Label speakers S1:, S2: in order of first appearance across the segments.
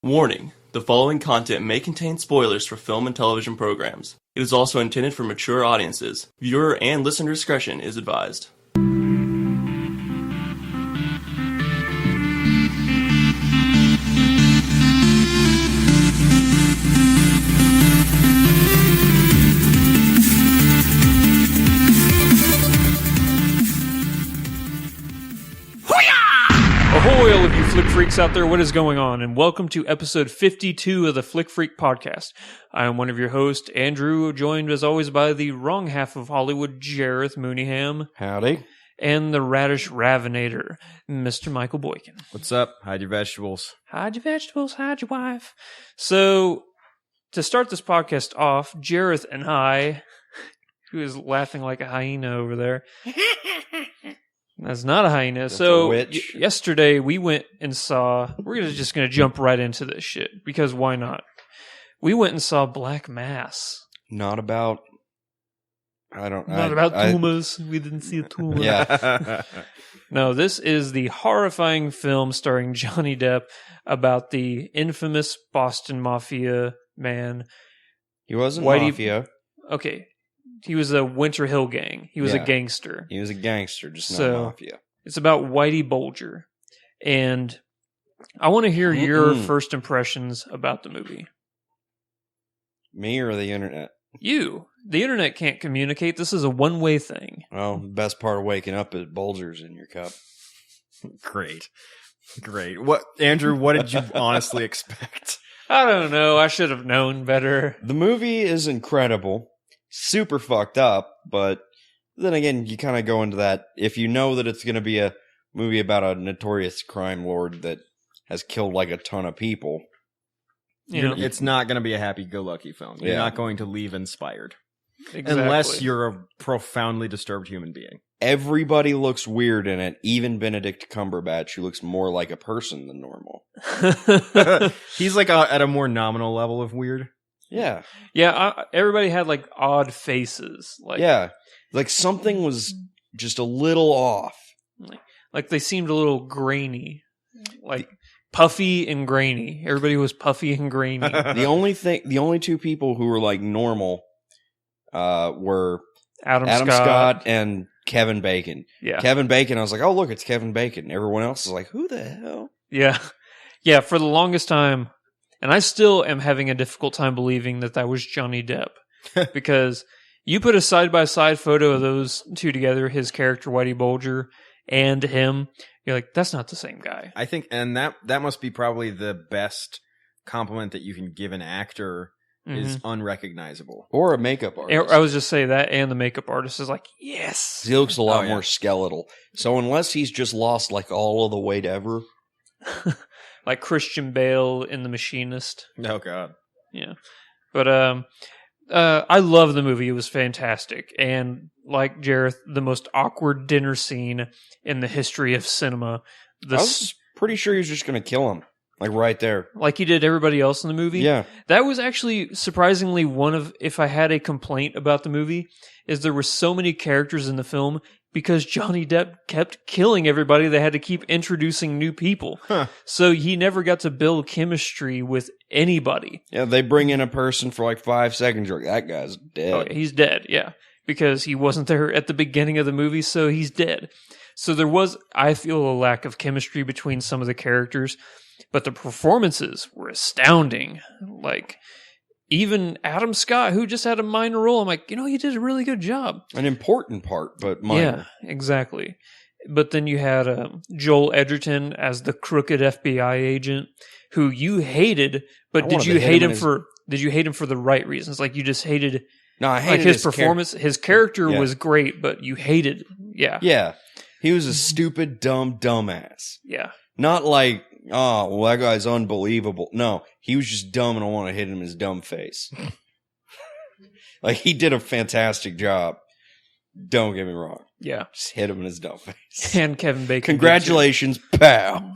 S1: Warning: the following content may contain spoilers for film and television programs. It is also intended for mature audiences. Viewer and listener discretion is advised.
S2: Ahoy, all of you Flick Freaks out there, what is going on? And welcome to episode 52 of the Flick Freak podcast. I am one of your hosts, Andrew, joined as always by the wrong half of Hollywood, Jareth Mooneyham.
S3: Howdy.
S2: And the radish ravinator, Mr. Michael Boykin.
S4: What's up? Hide your vegetables.
S2: Hide your vegetables, hide your wife. So, to start this podcast off, Jareth and I, who is laughing like a hyena over there. That's not a hyena.
S3: That's
S2: so
S3: a witch.
S2: Yesterday we went and saw. We're just going to jump right into this shit because why not? We went and saw Black Mass.
S3: Not about. I don't.
S2: Not about tumas. We didn't see a tuma.
S3: Yeah.
S2: No, this is the horrifying film starring Johnny Depp about the infamous Boston Mafia man.
S3: He wasn't
S2: Whitey-
S3: mafia.
S2: Okay, he was a Winter Hill gang. He was a
S3: Yeah.
S2: gangster.
S3: He was a gangster, just
S2: So-
S3: not mafia.
S2: It's about Whitey Bulger. And I want to hear your first impressions about the movie.
S3: Me or the internet?
S2: You. The internet can't communicate. This is a one-way thing.
S3: Well, the best part of waking up is Bulgers in your cup.
S4: Great. What, Andrew, what did you honestly expect?
S2: I don't know. I should have known better.
S3: The movie is incredible, super fucked up, but then again, you kind of go into that if you know that it's going to be a movie about a notorious crime lord that has killed like a ton of people.
S2: You know,
S4: It's not going to be a happy-go-lucky film. You're
S3: Yeah.
S4: not going to leave inspired.
S2: exactly.
S4: Unless you're a profoundly disturbed human being.
S3: Everybody looks weird in it, even Benedict Cumberbatch, who looks more like a person than normal.
S4: He's like at a more nominal level of weird.
S3: Yeah.
S2: Yeah, everybody had like odd faces. Like,
S3: Yeah. Like something was just a little off.
S2: like they seemed a little grainy. Like puffy and grainy. Everybody was puffy and grainy.
S3: The only two people who were like normal were
S2: Adam
S3: Adam
S2: Scott.
S3: Scott and Kevin Bacon.
S2: Yeah.
S3: Kevin Bacon, I was like, oh, look, it's Kevin Bacon. Everyone else is like, who the hell?
S2: Yeah. Yeah, for the longest time, and I still am having a difficult time believing that was Johnny Depp. Because you put a side-by-side photo of those two together, his character Whitey Bulger and him, you're like, that's not the same guy.
S4: I think, and that must be probably the best compliment that you can give an actor is unrecognizable.
S3: Or a makeup artist.
S2: I was just saying that, and the makeup artist is like, yes.
S3: He looks a lot
S4: Oh, yeah.
S3: more skeletal. So unless he's just lost like all of the weight ever.
S2: Like Christian Bale in The Machinist.
S4: Oh, God.
S2: Yeah. But I love the movie. It was fantastic. And like Jareth, the most awkward dinner scene in the history of cinema.
S3: I was pretty sure he was just going to kill him. Like right there.
S2: Like he did everybody else in the movie.
S3: Yeah.
S2: That was actually surprisingly one of, if I had a complaint about the movie, is there were so many characters in the film because Johnny Depp kept killing everybody. They had to keep introducing new people.
S4: Huh.
S2: So he never got to build chemistry with anybody.
S3: Yeah, they bring in a person for like 5 seconds. You're like, that guy's dead.
S2: Oh, he's dead, yeah. Because he wasn't there at the beginning of the movie, so he's dead. So there was, I feel, a lack of chemistry between some of the characters, but the performances were astounding. Like, even Adam Scott, who just had a minor role, I'm like, he did a really good job.
S3: An important part, but minor.
S2: Yeah, exactly. But then you had Joel Edgerton as the crooked FBI agent, who you hated, but
S3: I
S2: did
S3: wanted
S2: you
S3: to hit
S2: hate
S3: him
S2: him
S3: in
S2: for? Did you hate him for the right reasons? Like you just hated.
S3: No, I hated
S2: Like his performance, his character
S3: Yeah.
S2: was great, but you hated, yeah.
S3: He was a stupid, dumbass.
S2: Yeah.
S3: Not like, oh, well, that guy's unbelievable. No, he was just dumb and I want to hit him in his dumb face. Like, he did a fantastic job. Don't get me wrong.
S2: Yeah.
S3: Just hit him in his dumb face.
S2: And Kevin Bacon.
S3: Congratulations, pal.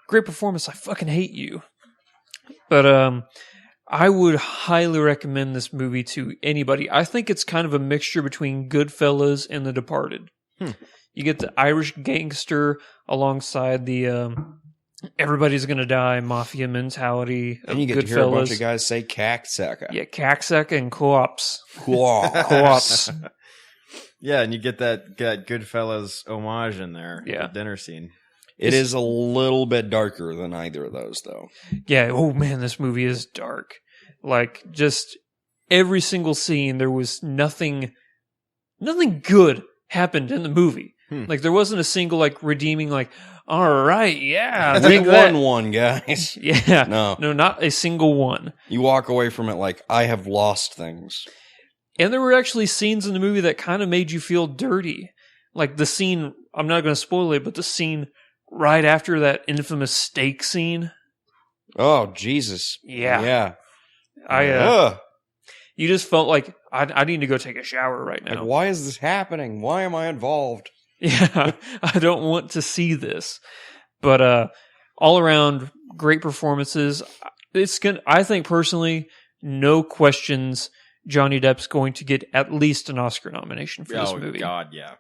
S2: Great performance. I fucking hate you. But I would highly recommend this movie to anybody. I think it's kind of a mixture between Goodfellas and The Departed. You get the Irish gangster alongside the everybody's gonna die, mafia mentality.
S3: And you get
S2: Goodfellas.
S3: to hear a bunch of guys say "cacksucker."
S2: Yeah, cacksucker and co-ops.
S3: Co-ops.
S4: Yeah, and you get that Goodfellas homage in there.
S2: Yeah.
S4: The dinner scene.
S3: It is a little bit darker than either of those, though.
S2: Yeah, oh man, this movie is dark. Like, just every single scene, there was nothing good happened in the movie. Like, there wasn't a single, like, redeeming, like, all right, yeah,
S3: We
S2: take that.
S3: won, guys.
S2: Yeah,
S3: No.
S2: no, not a single one.
S3: You walk away from it like, I have lost things.
S2: And there were actually scenes in the movie that kind of made you feel dirty. Like the scene, I'm not going to spoil it, but the scene right after that infamous steak scene.
S3: Oh, Jesus.
S2: Yeah.
S3: Yeah.
S2: You just felt like, I need to go take a shower right now.
S3: Like, why is this happening? Why am I involved?
S2: Yeah, I don't want to see this. But all around, great performances. I think personally, no questions, Johnny Depp's going to get at least an Oscar nomination for this movie.
S4: Oh God, yeah.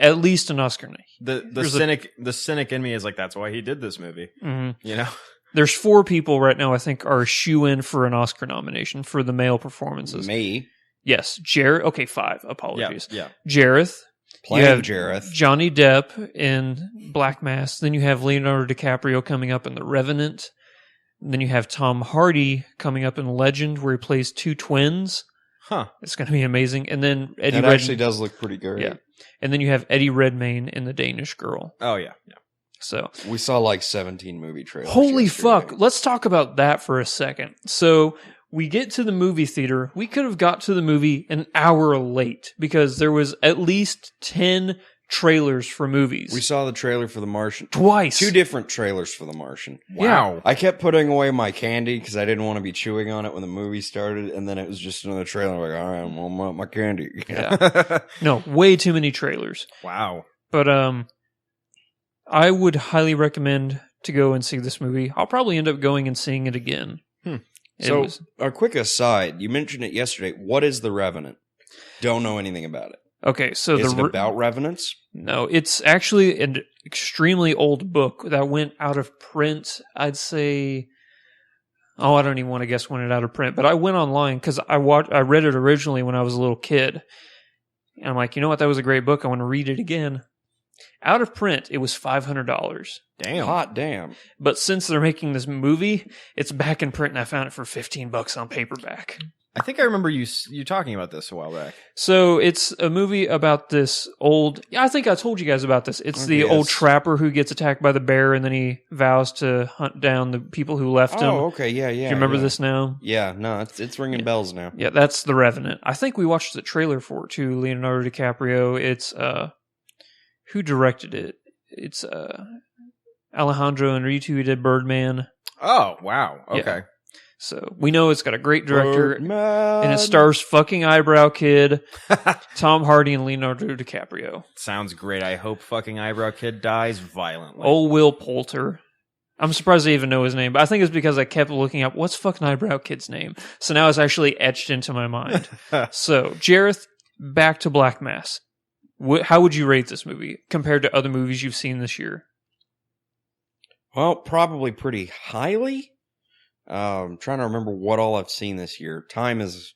S2: At least an Oscar.
S4: The cynic in me is like, that's why he did this movie.
S2: Mm-hmm.
S4: You know.
S2: There's 4 people right now I think are shoe-in for an Oscar nomination for the male performances.
S3: Me.
S2: Yes, Jareth. Okay, 5. Apologies.
S4: Yeah.
S2: Jareth.
S3: Playing
S2: You have
S3: Jareth.
S2: Johnny Depp in Black Mass. Then you have Leonardo DiCaprio coming up in The Revenant. Then you have Tom Hardy coming up in Legend, where he plays 2 twins.
S4: Huh.
S2: It's going to be amazing. And then Eddie
S3: That actually does look pretty great.
S2: Yeah. And then you have Eddie Redmayne in The Danish Girl.
S4: Oh yeah. Yeah.
S2: So
S3: We saw like 17 movie trailers.
S2: holy
S3: yesterday.
S2: fuck. Let's talk about that for a second. So we get to the movie theater. We could have got to the movie an hour late because there was at least 10 trailers for movies.
S3: We saw the trailer for The Martian.
S2: Twice.
S3: 2 different trailers for The Martian.
S4: Wow.
S3: I kept putting away my candy because I didn't want to be chewing on it when the movie started, and then it was just another trailer. Like, all right, I'm on my candy.
S2: Yeah. No, way too many trailers.
S4: Wow.
S2: But I would highly recommend to go and see this movie. I'll probably end up going and seeing it again.
S3: So, a quick aside. You mentioned it yesterday. What is The Revenant? Don't know anything about it.
S2: Okay, so
S3: Is it about revenants?
S2: No, it's actually an extremely old book that went out of print. I'd say, I don't even want to guess when it out of print, but I went online because I read it originally when I was a little kid, and I'm like, you know what, that was a great book. I want to read it again. Out of print, it was $500.
S4: Damn.
S3: Hot damn.
S2: But since they're making this movie, it's back in print, and I found it for $15 on paperback.
S4: I think I remember you talking about this a while back.
S2: So it's a movie about this old. I think I told you guys about this. It's the
S3: Yes.
S2: old trapper who gets attacked by the bear, and then he vows to hunt down the people who left him.
S3: Oh, okay. Yeah.
S2: Do you remember this now?
S3: Yeah. No, it's ringing bells now.
S2: Yeah, that's The Revenant. I think we watched the trailer for it too. Leonardo DiCaprio. It's who directed it? It's Alejandro Inarritu, who did Birdman.
S4: Oh, wow. Okay.
S2: Yeah. So we know it's got a great director,
S3: Birdman.
S2: and it stars fucking Eyebrow Kid, Tom Hardy, and Leonardo DiCaprio.
S4: Sounds great. I hope fucking Eyebrow Kid dies violently.
S2: Old Will Poulter. I'm surprised I even know his name, but I think it's because I kept looking up what's fucking Eyebrow Kid's name. So now it's actually etched into my mind. So, Jareth, back to Black Mass. How would you rate this movie compared to other movies you've seen this year?
S3: Well, probably pretty highly. Trying to remember what all I've seen this year. Time is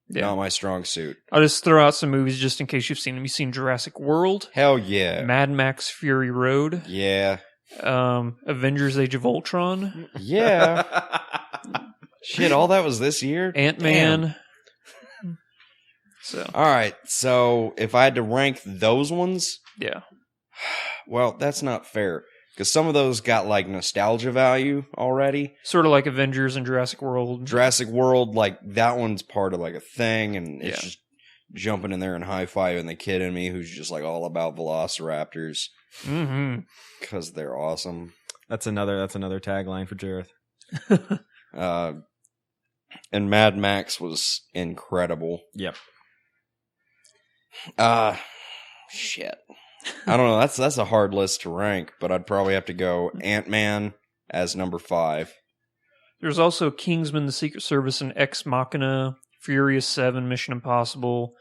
S3: not my strong suit.
S2: I'll just throw out some movies just in case you've seen them. You've seen Jurassic World,
S3: Hell yeah.
S2: Mad Max Fury Road,
S3: Yeah.
S2: Avengers Age of Ultron,
S3: Yeah. Shit, all that was this year?
S2: Ant-Man. So,
S3: All right. So if I had to rank those ones,
S2: yeah.
S3: well, that's not fair. Because some of those got like nostalgia value already.
S2: Sort of like Avengers and Jurassic World.
S3: Jurassic World, like that one's part of like a thing, and it's
S2: Yeah.
S3: just jumping in there and high-fiving the kid in me who's just like all about velociraptors
S2: Mm-hmm.
S3: because they're awesome.
S4: That's another tagline for Jareth.
S3: And Mad Max was incredible.
S4: Yep.
S3: Shit. I don't know. That's a hard list to rank, but I'd probably have to go Ant-Man as number 5.
S2: There's also Kingsman, The Secret Service, and Ex Machina, Furious 7, Mission Impossible,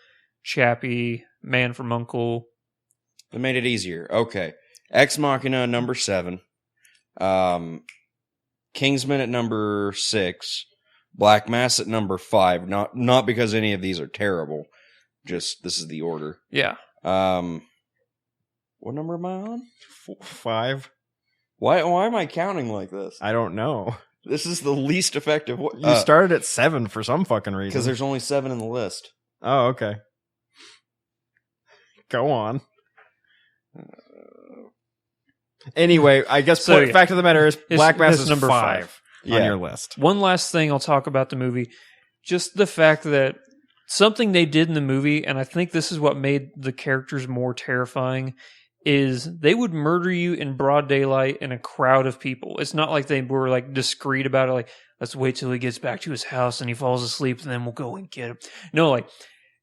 S2: Chappie, Man from U.N.C.L.E.
S3: They made it easier. Okay. Ex Machina, number 7. Kingsman at number 6, Black Mass at number 5. Not because any of these are terrible. Just this is the order.
S2: Yeah.
S3: What number am I on?
S4: 5.
S3: Why am I counting like this?
S4: I don't know.
S3: This is the least effective.
S4: You started at 7 for some fucking reason.
S3: Because there's only 7 in the list.
S4: Oh, okay. Go on. Anyway, I guess fact of the matter is Black Mass is number 5 on your list.
S2: One last thing I'll talk about the movie. Just the fact that something they did in the movie, and I think this is what made the characters more terrifying, is they would murder you in broad daylight in a crowd of people. It's not like they were like discreet about it, like, let's wait till he gets back to his house and he falls asleep and then we'll go and get him. No, like,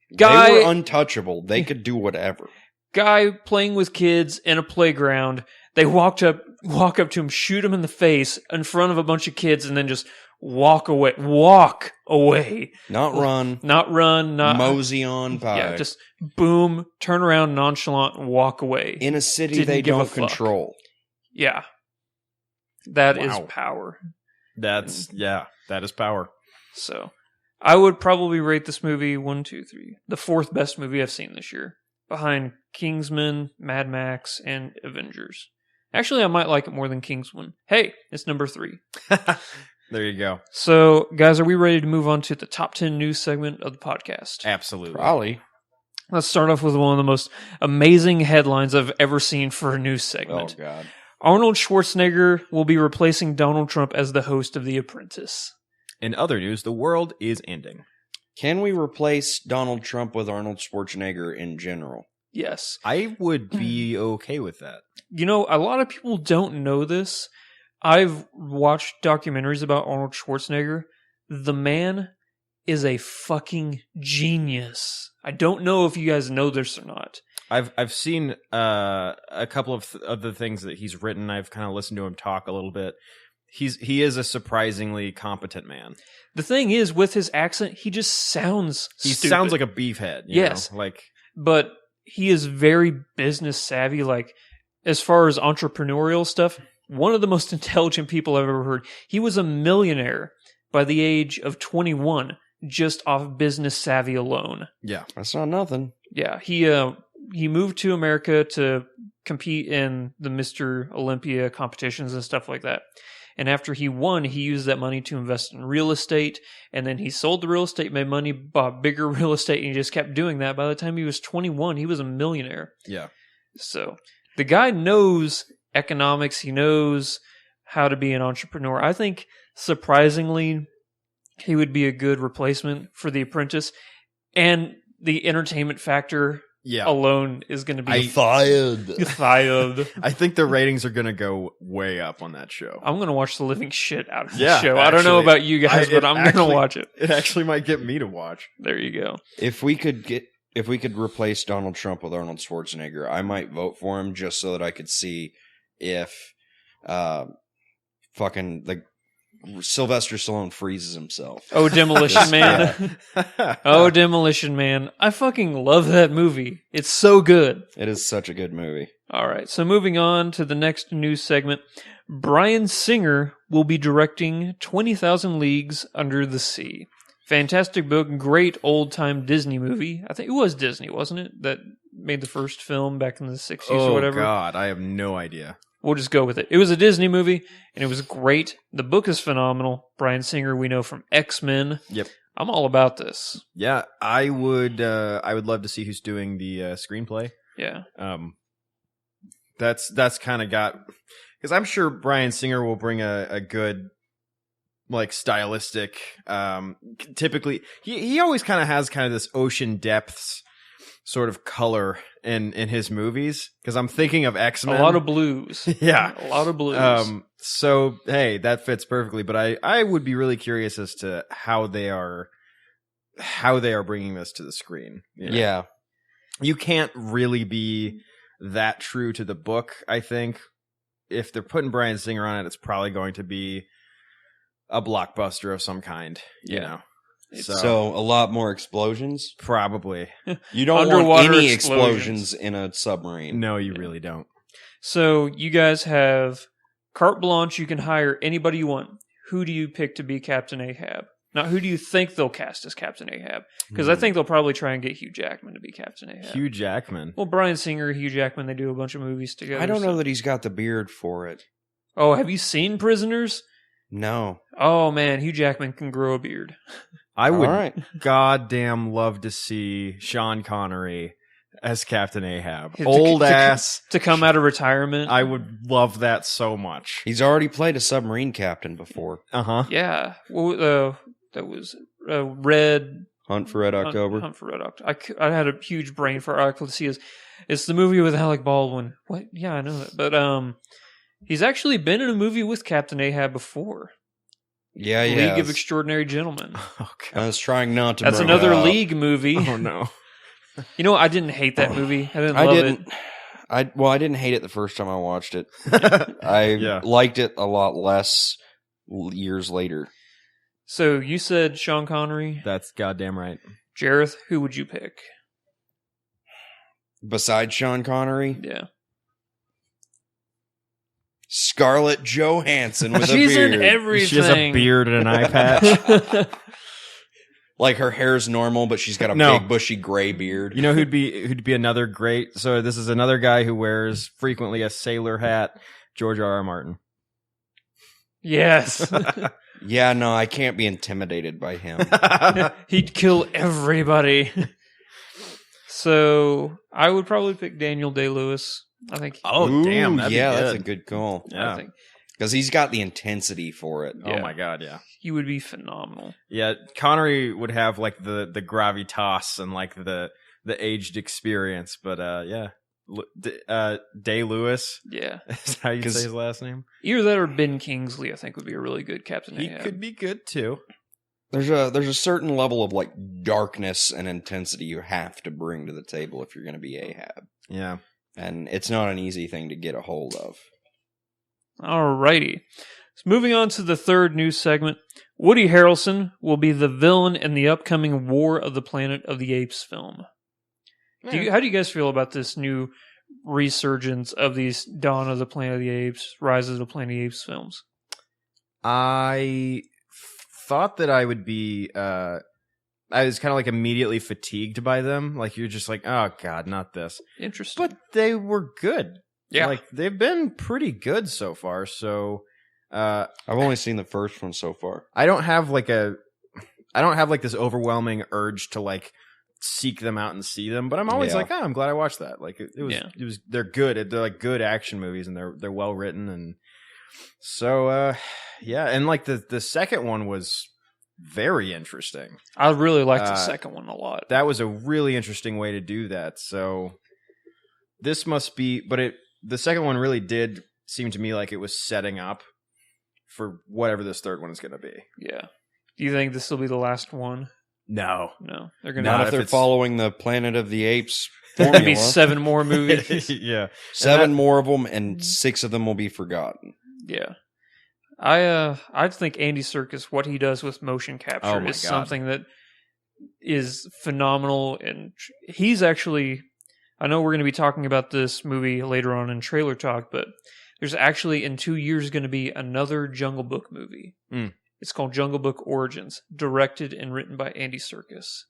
S3: they were untouchable. They could do whatever.
S2: Guy playing with kids in a playground. They walk up to him, shoot him in the face in front of a bunch of kids, and then just walk away. Walk away.
S3: Not run.
S2: Not run. Not
S3: mosey on by.
S2: Yeah, just boom, turn around, nonchalant, and walk away.
S3: In a city
S2: Didn't
S3: they
S2: give a
S3: don't
S2: fuck.
S3: control.
S2: Yeah. That is
S4: Wow.
S2: power.
S4: That is power.
S2: So, I would probably rate this movie 1, 2, 3. The 4th best movie I've seen this year. Behind Kingsman, Mad Max, and Avengers. Actually, I might like it more than Kingsman. Hey, it's number 3.
S4: There you go.
S2: So, guys, are we ready to move on to the top 10 news segment of the podcast?
S4: Absolutely.
S3: Probably.
S2: Let's start off with one of the most amazing headlines I've ever seen for a news
S3: Oh,
S2: segment.
S3: God.
S2: Arnold Schwarzenegger will be replacing Donald Trump as the host of The Apprentice.
S4: In other news, the world is ending.
S3: Can we replace Donald Trump with Arnold Schwarzenegger in general?
S2: Yes.
S4: I would be okay with that.
S2: You know, a lot of people don't know this. I've watched documentaries about Arnold Schwarzenegger. The man is a fucking genius. I don't know if you guys know this or not.
S4: I've seen a couple of the things that he's written. I've kind of listened to him talk a little bit. He is a surprisingly competent man.
S2: The thing is, with his accent, he just sounds
S4: He
S2: stupid.
S4: sounds like a beefhead.
S2: Yes.
S4: You know? Like,
S2: But he is very business savvy. Like, as far as entrepreneurial stuff, one of the most intelligent people I've ever heard. He was a millionaire by the age of 21, just off business savvy alone.
S4: yeah.
S3: That's not nothing.
S2: Yeah, he moved to America to compete in the Mr. Olympia competitions and stuff like that. And after he won, he used that money to invest in real estate. And then he sold the real estate, made money, bought bigger real estate, and he just kept doing that. By the time he was 21, he was a millionaire.
S4: Yeah.
S2: So the guy knows economics. He knows how to be an entrepreneur. I think, surprisingly, he would be a good replacement for The Apprentice. And the entertainment factor
S4: Yeah.
S2: alone is going to be
S3: Fired.
S2: fired.
S4: I think the ratings are going to go way up on that show.
S2: I'm going to watch the living shit out of the
S4: Yeah,
S2: show. I don't know
S4: actually,
S2: about you guys, but I'm going to watch it.
S4: It actually might get me to watch.
S2: There you go.
S3: If we could replace Donald Trump with Arnold Schwarzenegger, I might vote for him just so that I could see if fucking the Sylvester Stallone freezes himself.
S2: Oh, Demolition
S3: Yeah.
S2: Man. Oh, Demolition Man. I fucking love that movie. It's so good.
S3: It is such a good movie.
S2: All right, so moving on to the next news segment. Bryan Singer will be directing 20,000 Leagues Under the Sea. Fantastic book, great old-time Disney movie. I think it was Disney, wasn't it? That made the first film back in the 60s or whatever.
S4: Oh, God. I have no idea.
S2: We'll just go with it. It was a Disney movie, and it was great. The book is phenomenal. Bryan Singer, we know from X-Men.
S4: Yep.
S2: I'm all about this.
S4: Yeah, I would love to see who's doing the screenplay.
S2: Yeah.
S4: That's kind of got, because I'm sure Bryan Singer will bring a good, like, stylistic. Typically, he always kind of has kind of this ocean depths sort of color in his movies. Because I'm thinking of X-Men.
S2: A lot of blues.
S4: Yeah.
S2: A lot of blues.
S4: So hey, that fits perfectly. But I would be really curious as to how they are bringing this to the screen. You know?
S3: Yeah.
S4: You can't really be that true to the book. I think if they're putting Bryan Singer on it, it's probably going to be a blockbuster of some kind. You know.
S3: So a lot more explosions.
S4: Probably.
S3: You don't want
S2: Underwater
S3: any
S2: explosions.
S3: explosions in a submarine.
S4: No, you really don't.
S2: So you guys have Carte blanche, you can hire anybody you want. Who do you pick to be Captain Ahab? Not who do you think they'll cast as Captain Ahab? Because I think they'll probably try and get Hugh Jackman to be Captain Ahab.
S4: Hugh Jackman.
S2: Well, Bryan Singer, Hugh Jackman, they do a bunch of movies together.
S3: I don't know
S2: so-
S3: that he's got the beard for it.
S2: Oh, have you seen Prisoners?
S3: No.
S2: Oh, man, Hugh Jackman can grow a beard.
S4: I would
S3: All right.
S4: goddamn love to see Sean Connery as Captain Ahab.
S2: To-
S4: Old
S2: to-
S4: ass.
S2: To come out of retirement.
S4: I would love that so much.
S3: He's already played a submarine captain before.
S4: Uh-huh.
S2: Yeah. Well, that was Red...
S3: Hunt for Red October.
S2: Hunt for Red October. I had a huge brain for article to see. It's the movie with Alec Baldwin. What? Yeah, I know that. But he's actually been in a movie with Captain Ahab before.
S3: Yeah,
S2: League
S3: yeah.
S2: of Extraordinary Gentlemen.
S4: Oh,
S3: I
S4: God.
S3: was trying not to.
S2: That's
S3: bring
S2: another
S3: it up.
S2: League movie.
S4: Oh, no.
S2: You know, I didn't hate that movie. I didn't
S3: I
S2: love
S3: didn't.
S2: it.
S3: I didn't hate it the first time I watched it. I
S4: Yeah.
S3: liked it a lot less years later.
S2: So you said Sean Connery.
S4: That's goddamn right.
S2: Jareth, who would you pick?
S3: Besides Sean Connery,
S2: Yeah.
S3: Scarlett Johansson with
S2: She's
S3: a beard.
S2: in everything.
S4: She has a beard and an eye patch.
S3: Like her hair's normal, but she's got a
S4: No.
S3: big bushy gray beard.
S4: You know who'd be another great? So this is another guy who wears frequently a sailor hat. George R.R. Martin.
S2: Yes.
S3: Yeah, no, I can't be intimidated by him.
S2: He'd kill everybody. So I would probably pick Daniel Day-Lewis. I think.
S4: Oh
S3: Ooh,
S4: damn! That'd
S3: yeah,
S4: be
S3: that's a
S4: good.
S3: good call.
S4: Yeah.
S2: I think
S3: Because he's got the intensity for it.
S2: Yeah.
S4: Oh my god, yeah.
S2: he would be phenomenal.
S4: Yeah, Connery would have like the gravitas and like the aged experience, but yeah, Day Lewis
S2: Yeah.
S4: is how you
S3: 'Cause-
S4: say his last name.
S2: Either that or Ben Kingsley, I think, would be a really good Captain
S4: He
S2: Ahab.
S4: could be good too.
S3: There's a certain level of like darkness and intensity you have to bring to the table if you're going to be Ahab,
S4: Yeah.
S3: and it's not an easy thing to get a hold of.
S2: Alrighty. So moving on to the third news segment. Woody Harrelson will be the villain in the upcoming War of the Planet of the Apes film. How do you guys feel about this new resurgence of these Dawn of the Planet of the Apes, Rise of the Planet of the Apes films?
S4: I thought that I would be I was kind of like immediately fatigued by them. Like you're just like, oh god, not this.
S2: Interesting.
S4: But they were good.
S2: yeah.
S4: Like they've been pretty good so far. So
S3: I've only seen the first one so far.
S4: I don't have like this overwhelming urge to like seek them out and see them, but I'm always
S3: Yeah.
S4: like, oh, I'm glad I watched that. Like it
S2: Yeah.
S4: was they're good. They're like good action movies and they're well written, and so yeah, and like the second one was very interesting.
S2: I really liked the
S4: Uh,
S2: second one a lot.
S4: That was a really interesting way to do that. So this must be, but the second one really did seem to me like it was setting up for whatever this third one is going to be.
S2: Yeah. Do you think this will be the last one?
S4: No.
S2: No. They're going
S4: Not
S3: Not
S2: to
S3: if
S4: if
S3: they're
S4: it's-
S3: following the Planet of the Apes
S2: be
S3: formula.
S2: 7 more movies.
S4: Yeah.
S3: Seven more of them, and 6 of them will be forgotten.
S2: Yeah. I think Andy Serkis, what he does with motion capture
S4: Oh my
S2: is
S4: God.
S2: something that is phenomenal. And he's actually, I know we're going to be talking about this movie later on in Trailer Talk, but there's actually in 2 years going to be another Jungle Book movie.
S4: Mm.
S2: It's called Jungle Book Origins, directed and written by Andy Serkis.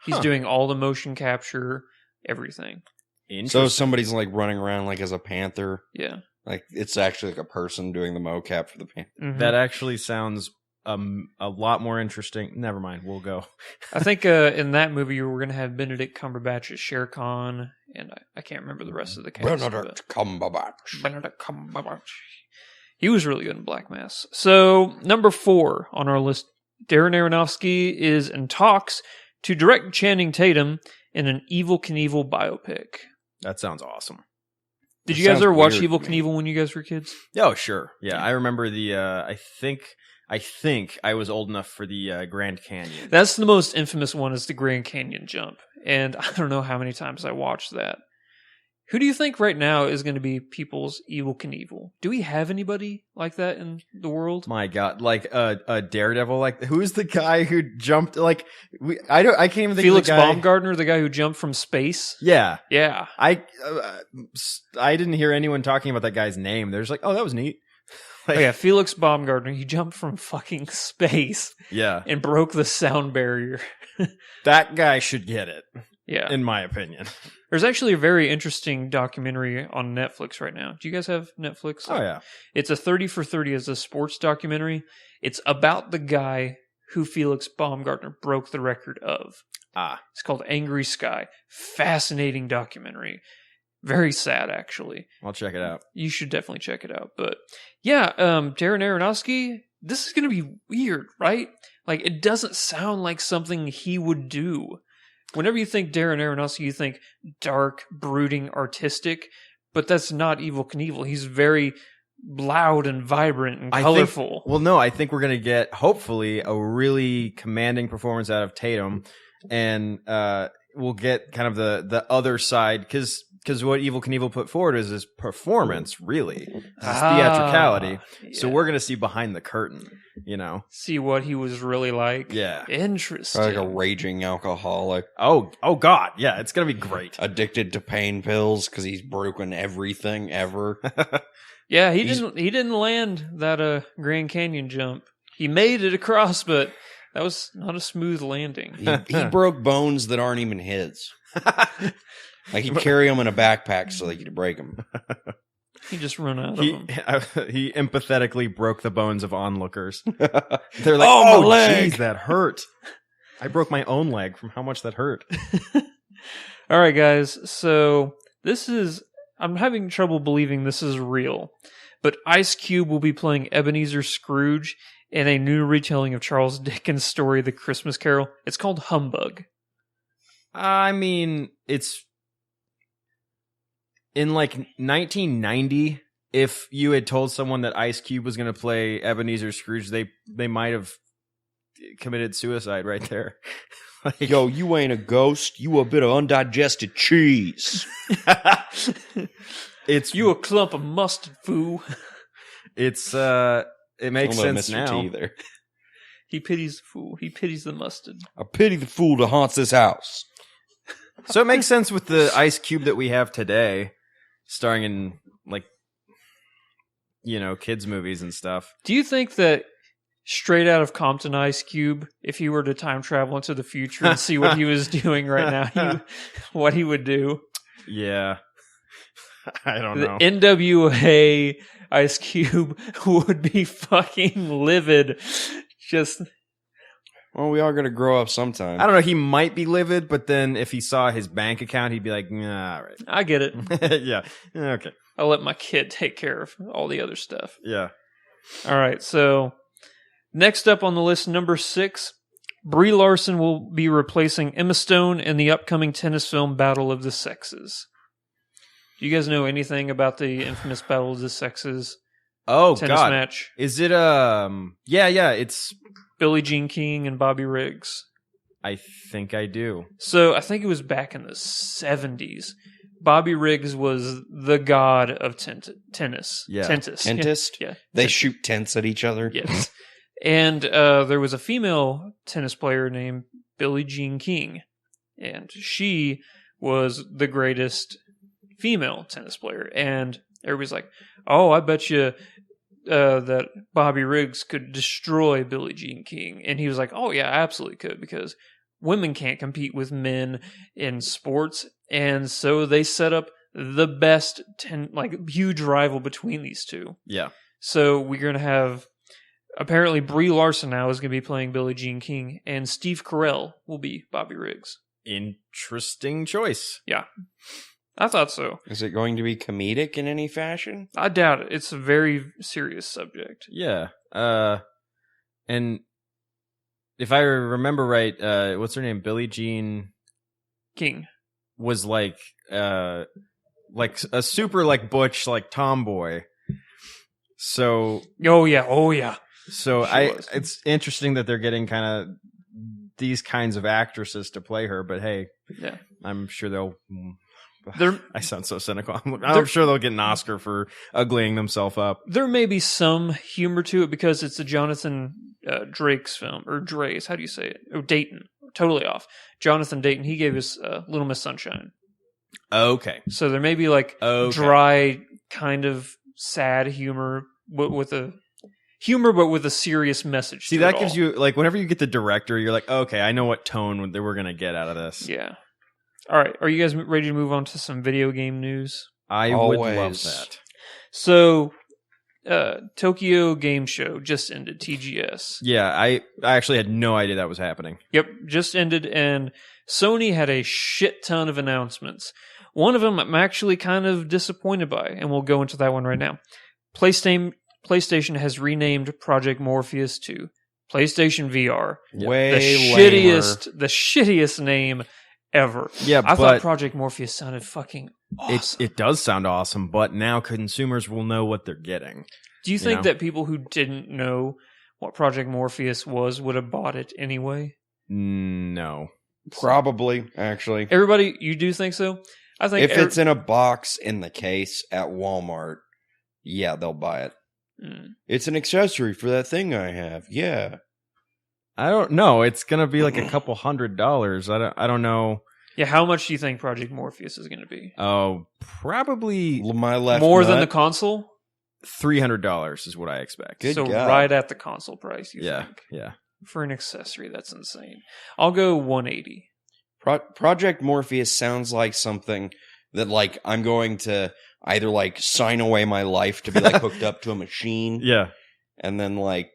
S2: He's
S4: Huh.
S2: doing all the motion capture, everything.
S3: So
S4: Interesting.
S3: somebody's like running around like as a panther.
S2: Yeah.
S3: Like it's actually like a person doing the mocap for the panther.
S2: Mhm.
S4: That actually sounds a lot more interesting. Never mind. We'll go.
S2: I think in that movie we're going to have Benedict Cumberbatch as Shere Khan, and I can't remember the rest of the cast.
S3: Benedict Cumberbatch.
S2: Benedict Cumberbatch. He was really good in Black Mass. So, number 4 on our list, Darren Aronofsky is in talks to direct Channing Tatum in an Evel Knievel biopic.
S4: That sounds awesome.
S2: Did
S3: That
S2: you guys
S3: sounds
S2: ever watch
S3: weird
S2: Evel
S3: to me.
S2: Knievel when you guys were kids?
S4: Oh, sure. Yeah,
S2: Yeah.
S4: I remember the. I think I was old enough for the Grand Canyon.
S2: That's the most infamous one, is the Grand Canyon jump. And I don't know how many times I watched that. Who do you think right now is going to be people's Evel Knievel? Do we have anybody like that in the world?
S4: My God, like a Daredevil. Like who's the guy who jumped? Like I can't even think
S2: Felix
S4: of the guy.
S2: Baumgartner, the guy who jumped from space?
S4: Yeah,
S2: Yeah.
S4: I didn't hear anyone talking about that guy's name. They're just like, oh, that was neat.
S2: Oh yeah, Felix Baumgartner. He jumped from fucking space
S4: Yeah.
S2: and broke the sound barrier.
S4: That guy should get it,
S2: Yeah.
S4: in my opinion.
S2: There's actually a very interesting documentary on Netflix right now. Do you guys have Netflix?
S4: Oh, yeah.
S2: It's a 30 for 30 as a sports documentary. It's about the guy who Felix Baumgartner broke the record of.
S4: Ah.
S2: It's called Angry Sky. Fascinating documentary. Very sad, actually.
S4: I'll check it out.
S2: You should definitely check it out. But yeah, Darren Aronofsky, this is going to be weird, right? Like, it doesn't sound like something he would do. Whenever you think Darren Aronofsky, you think dark, brooding, artistic, but that's not Evel Knievel. He's very loud and vibrant and colorful.
S4: I think we're going to get, hopefully, a really commanding performance out of Tatum, and we'll get kind of the other side, because what Evel Knievel put forward is his performance, really. His theatricality. So
S2: Yeah.
S4: we're going to see behind the curtain, you know?
S2: See what he was really like.
S4: Yeah.
S2: Interesting.
S3: Like a raging alcoholic,
S4: Oh, God. Yeah, it's going to be great.
S3: addicted to pain pills because he's broken everything ever.
S2: Yeah, he
S3: He's-
S2: didn't land that Grand Canyon jump. He made it across, but that was not a smooth landing.
S3: He broke bones that aren't even his. Like he'd carry them in a backpack so they could break them.
S2: He just run out of
S4: He
S2: them.
S4: he empathetically broke the bones of onlookers. They're like,
S3: Oh, my
S4: oh,
S3: leg."
S4: jeez, that hurt. I broke my own leg from how much that hurt.
S2: All right, guys. So I'm having trouble believing this is real, but Ice Cube will be playing Ebenezer Scrooge in a new retelling of Charles Dickens' story, The Christmas Carol. It's called Humbug.
S4: I mean, it's in like 1990. If you had told someone that Ice Cube was going to play Ebenezer Scrooge, they might have committed suicide right there. Like,
S3: Yo, you ain't a ghost. You a bit of undigested cheese.
S4: it's
S2: You a clump of mustard, fool.
S4: it's it makes
S3: I don't know
S4: sense
S3: Mr.
S4: now.
S3: T there.
S2: He pities the fool. He pities the mustard.
S3: I pity the fool that haunts this house.
S4: So it makes sense with the Ice Cube that we have today, starring in like, you know, kids movies and stuff.
S2: Do you think that straight out of Compton Ice Cube, if he were to time travel into the future and see what he was doing right now, what he would do?
S4: Yeah, I don't
S2: The
S4: know.
S2: NWA Ice Cube would be fucking livid. Just
S3: Well, we are going to grow up sometime.
S4: I don't know. He might be livid, but then if he saw his bank account, he'd be like, nah, all
S2: I get it.
S4: right. Yeah. Okay.
S2: I'll let my kid take care of all the other stuff.
S4: Yeah.
S2: All right, so next up on the list, number 6, Brie Larson will be replacing Emma Stone in the upcoming tennis film Battle of the Sexes. Do you guys know anything about the infamous Battle of the Sexes
S4: Oh
S2: tennis
S4: God.
S2: match?
S4: Is it yeah, it's
S2: Billie Jean King and Bobby Riggs.
S4: I think I do.
S2: So I think it was back in the 70s. Bobby Riggs was the god of tennis.
S4: Yeah.
S2: Tentis.
S3: Tentist?
S2: Yeah.
S3: They shoot tents at each other.
S2: Yes. And there was a female tennis player named Billie Jean King. And she was the greatest female tennis player. And everybody's like, oh, I bet you that Bobby Riggs could destroy Billie Jean King. And he was like, oh, yeah, I absolutely could, because women can't compete with men in sports. And so they set up the best huge rival between these two.
S4: Yeah.
S2: So we're going to have, apparently Brie Larson now is going to be playing Billie Jean King, and Steve Carell will be Bobby Riggs.
S4: Interesting choice.
S2: I thought so.
S3: Is it going to be comedic in any fashion?
S2: I doubt it. It's a very serious subject.
S4: Yeah. And if I remember right, what's her name? Billie Jean
S2: King.
S4: was like a super like butch like tomboy. So
S2: Oh, yeah. She was.
S4: it's interesting that they're getting kind of these kinds of actresses to play her, but hey,
S2: Yeah.
S4: I'm sure they'll.
S2: There,
S4: I sound so cynical. I'm sure they'll get an Oscar for uglying themselves up.
S2: there may be some humor to it because it's a Jonathan Drake's film, or Dre's, how do you say it? Oh, Dayton. Totally off. Jonathan Dayton, he gave us Little Miss Sunshine.
S4: Okay.
S2: So there may be like
S4: Okay.
S2: dry, kind of sad humor, with a humor, but with a serious message.
S4: See,
S2: to
S4: that
S2: it
S4: gives
S2: all.
S4: you, like, whenever you get the director, you're like, okay, I know what tone that we're going to get out of this.
S2: Yeah. All right. Are you guys ready to move on to some video game news?
S4: I would love
S3: Always.
S4: that.
S2: So, Tokyo Game Show just ended, TGS.
S4: Yeah, I actually had no idea that was happening.
S2: Yep, just ended, and Sony had a shit ton of announcements. One of them I'm actually kind of disappointed by, and we'll go into that one right now. PlayStation has renamed Project Morpheus to PlayStation VR.
S3: Way
S2: The shittiest name ever.
S4: Yeah,
S2: I thought
S4: but
S2: Project Morpheus sounded fucking awesome.
S4: it does sound awesome, but now consumers will know what they're getting.
S2: Do you think
S4: know?
S2: that people who didn't know what Project Morpheus was would have bought it anyway?
S4: No.
S3: Probably, actually.
S2: Everybody, you do think so? I think
S3: If it's in a box in the case at Walmart, yeah, they'll buy it. It's an accessory for that thing I have. Yeah.
S4: I don't know. It's going to be like a couple $100. I don't know.
S2: Yeah, how much do you think Project Morpheus is going to be?
S4: Oh, probably
S3: My left
S2: More than the
S3: nut.
S2: console?
S4: $300 is what I expect.
S3: Good
S2: so
S3: God.
S2: right at the console price, you
S4: Yeah,
S2: think?
S4: yeah.
S2: For an accessory, that's insane. I'll go 180.
S3: Project Morpheus sounds like something that, like, I'm going to either, like, sign away my life to be, like, hooked up to a machine.
S4: Yeah.
S3: And then, like,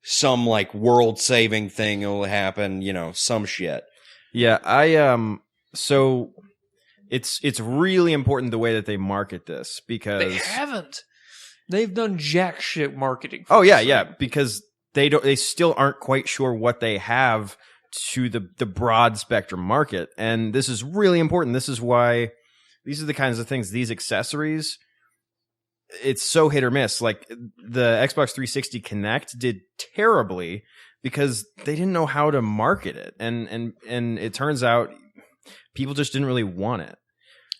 S3: some, like, world-saving thing will happen, you know, some shit.
S4: Yeah, so it's really important the way that they market this because
S2: They haven't. They've done jack shit marketing. For
S4: Oh yeah,
S2: this
S4: yeah,
S2: thing.
S4: because they still aren't quite sure what they have to the broad spectrum market, and this is really important. This is why these are the kinds of things, these accessories, it's so hit or miss. Like the Xbox 360 Kinect did terribly because they didn't know how to market it, and it turns out people just didn't really want it.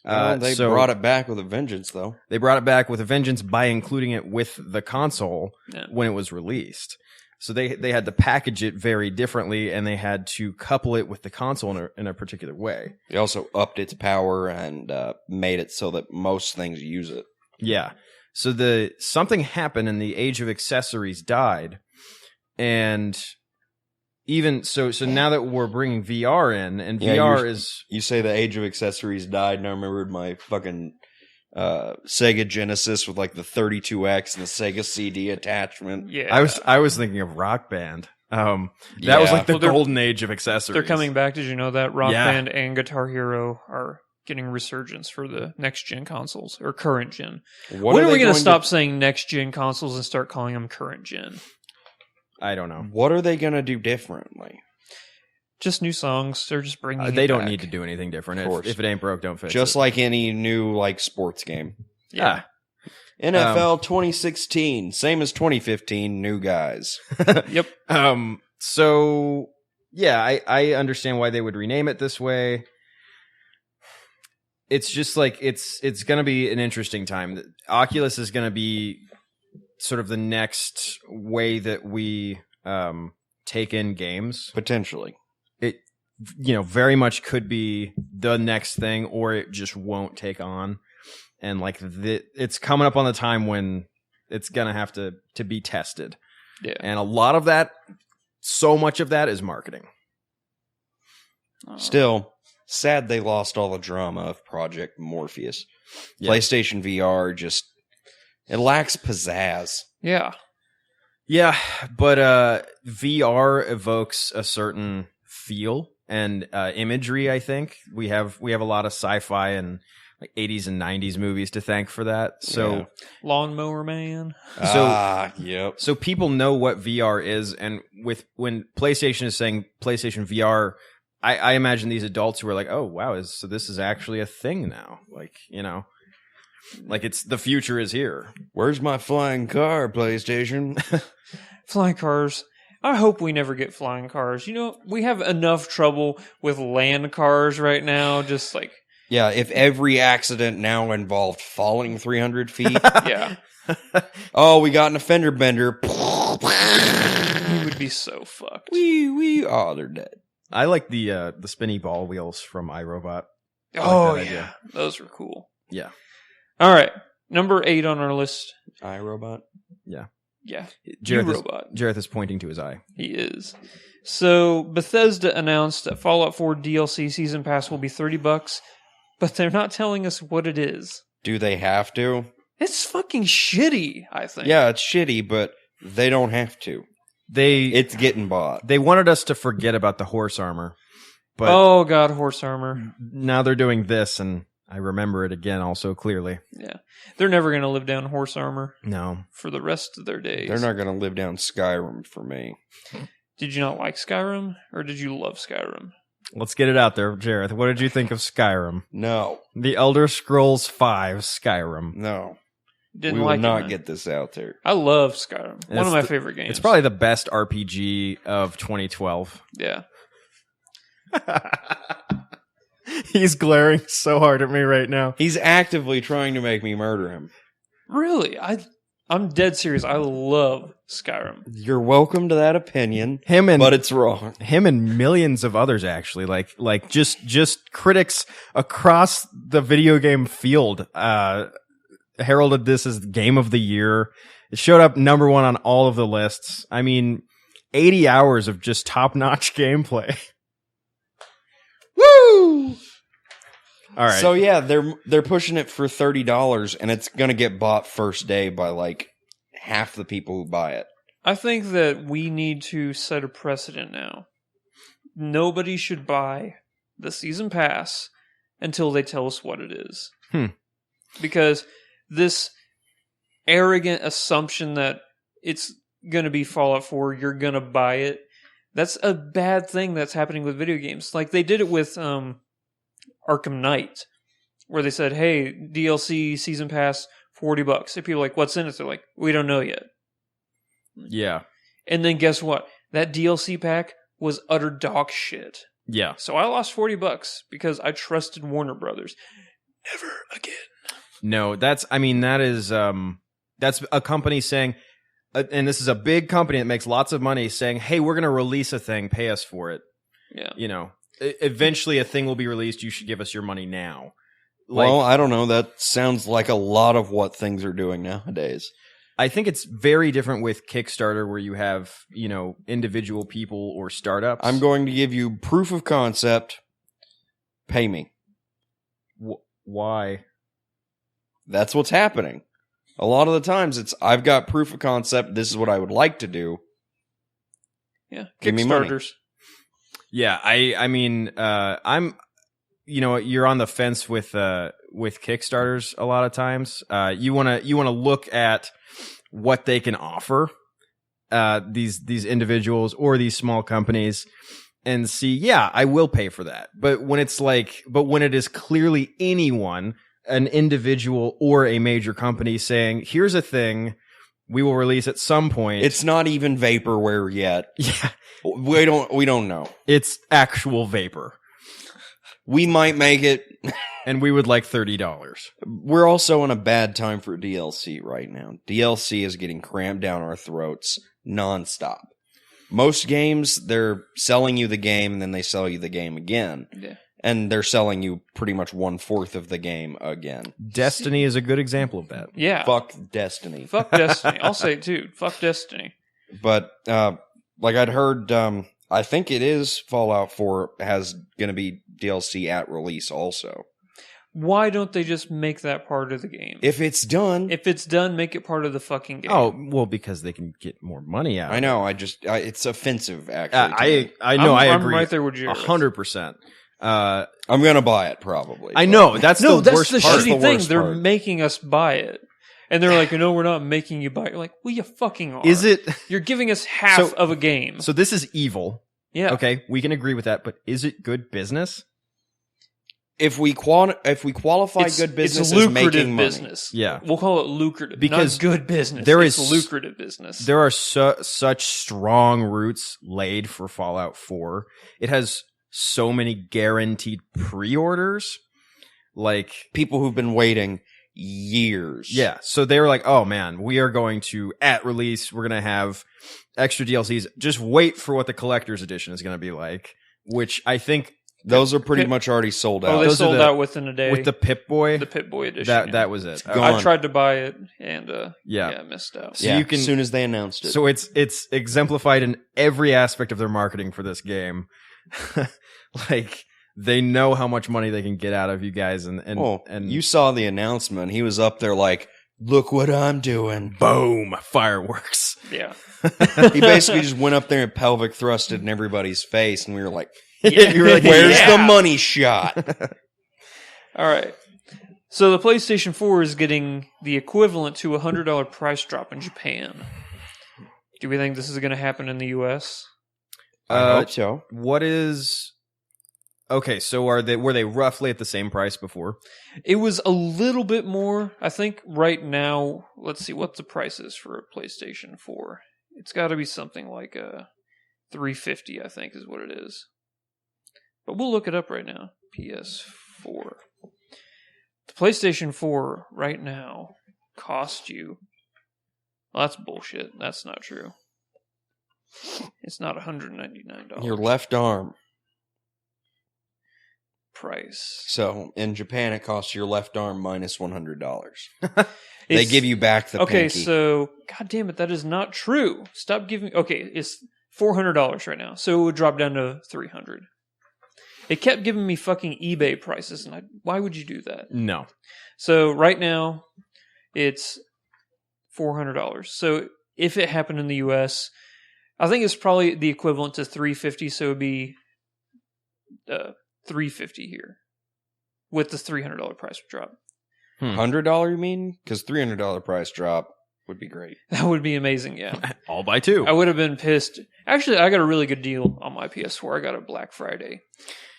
S3: They
S4: So
S3: brought it back with a vengeance, though.
S4: They brought it back with a vengeance by including it with the console
S2: Yeah.
S4: when it was released. So they had to package it very differently, and they had to couple it with the console in a particular way.
S3: They also upped its power and made it so that most things use it.
S4: Yeah. So something happened, and the age of accessories died, and even so now that we're bringing VR in, and
S3: Yeah,
S4: VR is
S3: You say the age of accessories died, and I remembered my fucking Sega Genesis with, like, the 32X and the Sega CD attachment.
S2: Yeah.
S4: I was thinking of Rock Band. That was like the
S2: Well, they're-
S4: golden age of accessories.
S2: They're coming back. Did you know that Rock
S4: Yeah.
S2: Band and Guitar Hero are getting resurgence for the next gen consoles or current gen? When are we going to stop saying next gen consoles and start calling them current gen?
S4: I don't know.
S3: What are they going to do differently?
S2: Just new songs. They're just bringing.
S4: They
S2: it
S4: don't
S2: back.
S4: need to do anything different.
S3: Of course.
S4: If it ain't broke, don't fix
S3: Just
S4: it.
S3: like any new, like, sports game.
S2: Yeah.
S3: NFL 2016, same as 2015, new guys.
S2: Yep.
S4: So yeah, I understand why they would rename it this way. It's just like it's going to be an interesting time. Oculus is going to be sort of the next way that we take in games.
S3: Potentially.
S4: It very much could be the next thing, or it just won't take on. And like it's coming up on the time when it's going to have to be tested.
S2: Yeah.
S4: And a lot of that, so much of that is marketing.
S3: Still, sad they lost all the drama of Project Morpheus.
S4: Yeah.
S3: PlayStation VR it lacks pizzazz.
S2: Yeah.
S4: Yeah, but VR evokes a certain feel and imagery. I think we have a lot of sci-fi and like 80s and 90s movies to thank for that. So
S3: Yeah.
S2: Lawnmower Man.
S3: Yep.
S4: so people know what VR is, and when PlayStation is saying PlayStation VR, I imagine these adults who are like, oh wow, so this is actually a thing now. Like like it's the future is here.
S3: Where's my flying car, PlayStation?
S2: Flying cars. I hope we never get flying cars. We have enough trouble with land cars right now. Just like,
S3: Yeah, if every accident now involved falling 300 feet.
S2: yeah,
S3: Oh, we got an fender bender.
S2: we would be so fucked.
S3: Oh, they're dead.
S4: I like the spinny ball wheels from iRobot. I like
S2: Oh
S4: that
S2: yeah,
S4: idea.
S2: those were cool.
S4: Yeah.
S2: All right, number 8 on our list.
S3: iRobot.
S2: Yeah,
S4: Jareth is,
S2: robot.
S4: Jareth is pointing to his eye.
S2: He is. So Bethesda announced that Fallout 4 DLC Season Pass will be $30, but they're not telling us what it is.
S3: Do they have to?
S2: It's fucking shitty, I think.
S3: Yeah, it's shitty, but they don't have to. It's getting bought.
S4: They wanted us to forget about the horse armor, but
S2: oh god, horse armor.
S4: now they're doing this, and I remember it again also clearly.
S2: Yeah. They're never going to live down horse armor
S4: No.
S2: for the rest of their days.
S3: They're not going to live down Skyrim for me.
S2: Did you not like Skyrim, or did you love Skyrim?
S4: Let's get it out there, Jareth. What did you think of Skyrim?
S3: No,
S4: The Elder Scrolls V Skyrim.
S3: no.
S2: Didn't
S3: we will
S2: like
S3: not
S2: it. Man.
S3: get this out there.
S2: I love Skyrim. One
S4: It's
S2: of my
S4: the-
S2: favorite games.
S4: It's probably the best RPG of 2012.
S2: yeah.
S4: He's glaring so hard at me right now.
S3: He's actively trying to make me murder him.
S2: Really, I'm dead serious. I love Skyrim.
S3: You're welcome to that opinion,
S4: Him
S3: but it's wrong.
S4: and millions of others actually, like just critics across the video game field heralded this as game of the year. It showed up number 1 on all of the lists. I mean, 80 hours of just top-notch gameplay.
S3: Woo!
S4: All right.
S3: So yeah, they're pushing it for $30, and it's gonna get bought first day by like half the people who buy it.
S2: I think that we need to set a precedent now. Nobody should buy the season pass until they tell us what it is. Because this arrogant assumption that it's going to be Fallout 4, you're going to buy it, that's a bad thing that's happening with video games. Like they did it with Arkham Knight, where they said, hey, DLC season pass, $40. And people are like, what's in it? They're like, we don't know yet.
S4: yeah.
S2: And then guess what? That DLC pack was utter dog shit.
S4: Yeah.
S2: So I lost $40 because I trusted Warner Brothers. Never again.
S4: No, that's a company saying, and this is a big company that makes lots of money saying, hey, we're going to release a thing, pay us for it.
S2: Yeah.
S4: You know, eventually a thing will be released. You should give us your money now.
S3: Well, I don't know. That sounds like a lot of what things are doing nowadays.
S4: I think it's very different with Kickstarter, where you have, you know, individual people or startups.
S3: I'm going to give you proof of concept. Pay me.
S4: Why?
S3: That's what's happening. A lot of the times it's, I've got proof of concept. This is what I would like to do.
S2: Yeah.
S3: Give me money.
S2: Kickstarters.
S4: Yeah, I mean, I'm, you know, you're on the fence with Kickstarters a lot of times. You wanna look at what they can offer these individuals or these small companies and see, yeah, I will pay for that. But when it is clearly anyone, an individual or a major company saying, here's a thing we will release at some point.
S3: It's not even vaporware yet.
S4: Yeah,
S3: We don't know.
S4: it's actual vapor.
S3: We might make it.
S4: And we would like $30.
S3: We're also in a bad time for DLC right now. DLC is getting crammed down our throats nonstop. Most games, they're selling you the game and then they sell you the game again.
S2: Yeah.
S3: And they're selling you pretty much 1/4 of the game again.
S4: Destiny is a good example of that.
S2: Yeah.
S3: Fuck Destiny.
S2: Fuck Destiny. I'll say it too. Fuck Destiny.
S3: But, like I'd heard, I think it is Fallout 4 has going to be DLC at release also.
S2: Why don't they just make that part of the game?
S3: If it's done.
S2: If it's done, make it part of the fucking game.
S4: Oh, well, because they can get more money out.
S3: I know, it's offensive, actually.
S4: I know, I agree.
S2: I'm right there with you.
S4: 100%.
S3: I'm going to buy it, probably.
S4: I know, that's
S2: No,
S4: the
S2: that's
S4: worst
S2: the
S4: part.
S2: shitty
S3: the
S2: thing.
S3: worst
S2: They're
S3: part.
S2: making us buy it. And they're like, no, we're not making you buy it. You're like, well, you fucking are.
S4: Is it?
S2: You're giving us half of a game.
S4: So this is evil.
S2: Yeah.
S4: Okay, we can agree with that, but is it good business?
S3: If we qualify good business as making money.
S2: business.
S4: Yeah.
S2: We'll call it lucrative.
S4: Because
S2: not good business.
S4: there
S2: It's
S4: is-
S2: lucrative business.
S4: There are such strong roots laid for Fallout 4. It has so many guaranteed pre-orders. Like,
S3: People who've been waiting years.
S4: yeah, so they were like, oh man, we are going to, at release, we're going to have extra DLCs. Just wait for what the collector's edition is going to be like, which I think
S3: Those are pretty much already sold out.
S2: Oh, they
S4: Those are
S2: sold
S4: the-
S2: out within a day.
S4: With the Pip-Boy,
S2: the Pip-Boy edition.
S4: that was it.
S3: gone.
S2: I tried to buy it and
S4: Yeah.
S2: missed out.
S4: So
S3: yeah,
S4: you can-
S3: as soon as they announced it.
S4: So it's exemplified in every aspect of their marketing for this game. Like they know how much money they can get out of you guys, and
S3: you saw the announcement. He was up there like, "Look what I'm doing."
S4: boom, fireworks.
S2: Yeah.
S3: He basically just went up there and pelvic thrusted in everybody's face, and we were like,
S4: You were like,
S3: "Where's
S4: yeah.
S3: the money shot?"
S2: All right. So the PlayStation 4 is getting the equivalent to a $100 price drop in Japan. Do we think this is going to happen in the US?
S3: I hope so.
S4: What is okay? So were they roughly at the same price before?
S2: It was a little bit more. I think right now, let's see what the price is for a PlayStation 4. It's got to be something like $350, I think is what it is. But we'll look it up right now. PS4. The PlayStation 4 right now cost you... Well, that's bullshit. That's not true. It's not $199.
S3: Your left arm.
S2: price.
S3: So in Japan, it costs your left arm minus $100. They
S2: It's-
S3: give you back the
S2: Okay,
S3: pinky.
S2: so God damn it, that is not true. Stop giving. Okay, it's $400 right now, so it would drop down to $300. It kept giving me fucking eBay prices, and why would you do that?
S4: No.
S2: So right now, it's $400. So if it happened in the U.S., I think it's probably the equivalent to $350. So it'd be $350 here with the $300 price drop.
S3: $100 you mean? Because $300 price drop would be great.
S2: That would be amazing. Yeah.
S4: All by two.
S2: I would have been pissed. Actually, I got a really good deal on my PS4. I got a Black Friday.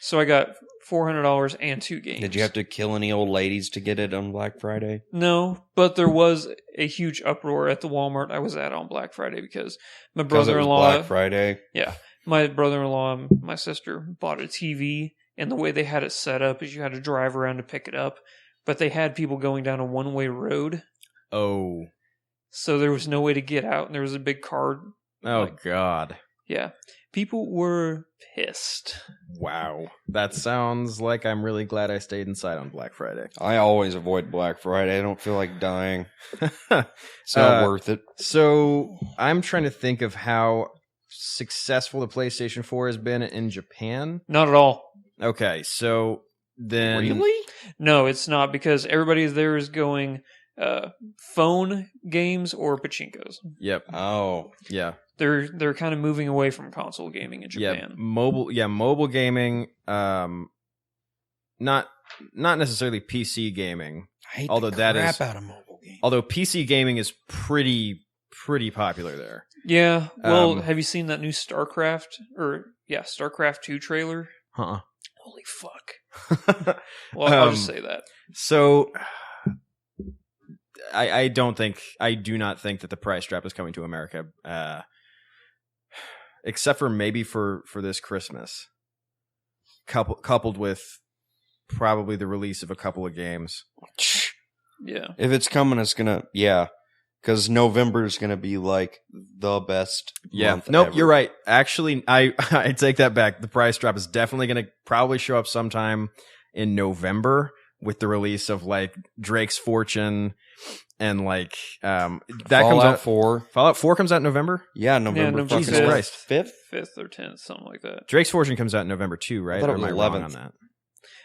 S2: So I got $400 and 2 games.
S3: Did you have to kill any old ladies to get it on Black Friday?
S2: No, but there was a huge uproar at the Walmart I was at on Black Friday because my
S3: Because it was
S2: brother-in-law,
S3: Black Friday.
S2: my brother-in-law and my sister bought a TV, and the way they had it set up is you had to drive around to pick it up, but they had people going down a one-way road,
S4: Oh.
S2: so there was no way to get out, and there was a big card.
S4: Oh, God.
S2: Yeah, people were pissed.
S4: Wow. That sounds like I'm really glad I stayed inside on Black Friday.
S3: I always avoid Black Friday. I don't feel like dying. It's not worth it.
S4: So I'm trying to think of how successful the PlayStation 4 has been in Japan.
S2: Not at all.
S4: Okay, so then
S3: Really?
S2: No, it's not, because everybody there is going phone games or pachinkos.
S4: Yep.
S3: Oh.
S4: Yeah.
S2: They're kind of moving away from console gaming in
S4: Yeah.
S2: Japan.
S4: Mobile gaming. Not necessarily PC gaming.
S3: I hate
S4: Although
S3: the
S4: that
S3: crap
S4: is-
S3: out of mobile games.
S4: Although PC gaming is pretty popular there.
S2: Yeah. Well,
S4: Um,
S2: have you seen that new StarCraft 2 trailer?
S4: Huh.
S2: Holy fuck. Well, I'll just say that.
S4: So I do not think that the price drop is coming to America, except for maybe for this Christmas, coupled with probably the release of a couple of games.
S2: Yeah.
S3: If it's coming, it's gonna, yeah. Because November is gonna be like the best month
S4: Nope,
S3: ever.
S4: you're right. Actually, I take that back. The price drop is definitely going to probably show up sometime in November with the release of like Drake's Fortune and like that
S3: Fallout
S4: comes out.
S3: 4.
S4: Fallout 4 comes out in November.
S3: Yeah, November
S2: November
S3: fucking
S2: 5th.
S4: Christ.
S3: 5th?
S2: 5th or 10th, something like that.
S4: Drake's Fortune comes out in November too, right?
S3: I thought it
S4: Or am
S3: was
S4: I wrong
S3: 11th.
S4: on that?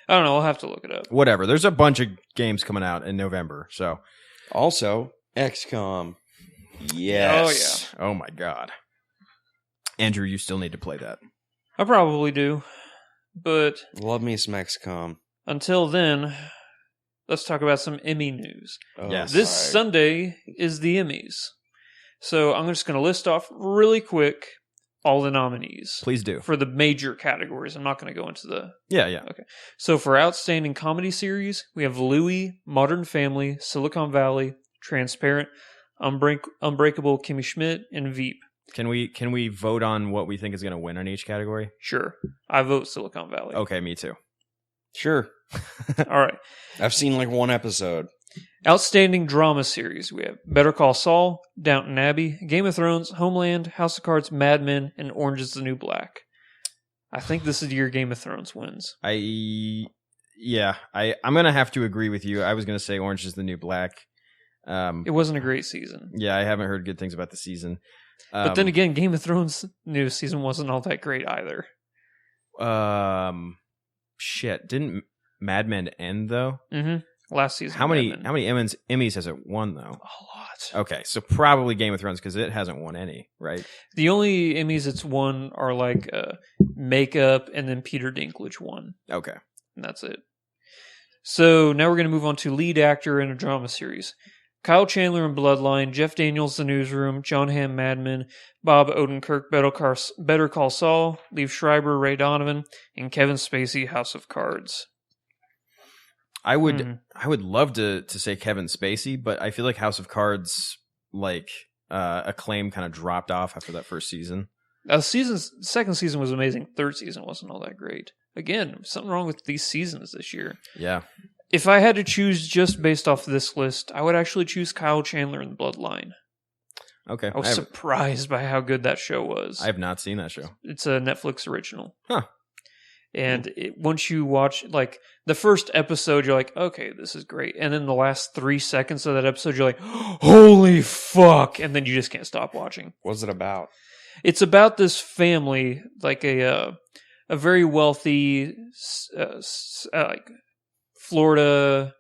S2: I don't know. I'll have to look it up.
S4: Whatever. There's a bunch of games coming out in November. So,
S3: Also, XCOM. Yes.
S4: oh my god, Andrew, you still need to play that.
S2: I probably do. But
S3: Love me some XCOM.
S2: until then, let's talk about some Emmy news.
S3: Oh,
S4: Yes.
S2: This
S3: sorry.
S2: Sunday is the Emmys. So I'm just going to list off really quick all the nominees
S4: Please do.
S2: for the major categories. I'm not going to go into the...
S4: Yeah.
S2: So for Outstanding Comedy Series, we have Louie, Modern Family, Silicon Valley, Transparent, Unbreakable Kimmy Schmidt, and Veep.
S4: Can we vote on what we think is going to win in each category?
S2: Sure. I vote Silicon Valley.
S4: Okay, me too.
S3: Sure.
S2: All right.
S3: I've seen like one episode.
S2: Outstanding Drama Series, we have Better Call Saul, Downton Abbey, Game of Thrones, Homeland, House of Cards, Mad Men, and Orange is the New Black. I think this is the year Game of Thrones wins.
S4: I'm gonna have to agree with you. I was gonna say Orange is the New Black.
S2: It wasn't a great season.
S4: Yeah, I haven't heard good things about the season.
S2: But then again, Game of Thrones new season wasn't all that great either.
S4: Shit, didn't Mad Men end though?
S2: Mm-hmm. Last season.
S4: How many Emmys has it won though?
S2: A lot.
S4: Okay, so probably Game of Thrones because it hasn't won any, right?
S2: The only Emmys it's won are like makeup, and then Peter Dinklage won,
S4: Okay.
S2: and that's it. So now we're going to move on to lead actor in a drama series. Kyle Chandler in Bloodline, Jeff Daniels The Newsroom, John Hamm Mad Men, Bob Odenkirk Better Call Saul, Liev Schreiber Ray Donovan, and Kevin Spacey House of Cards.
S4: I would love to say Kevin Spacey, but I feel like House of Cards acclaim kind of dropped off after that first season.
S2: Second season was amazing. Third season wasn't all that great. Again, something wrong with these seasons this year.
S4: Yeah.
S2: If I had to choose just based off this list, I would actually choose Kyle Chandler in Bloodline.
S4: Okay.
S2: I was surprised by how good that show was.
S4: I have not seen that show.
S2: It's a Netflix original.
S4: Huh.
S2: And once you watch, like, the first episode, you're like, okay, this is great. And then the last 3 seconds of that episode, you're like, holy fuck. And then you just can't stop watching.
S3: What's it about?
S2: It's about this family, like a very wealthy, like Florida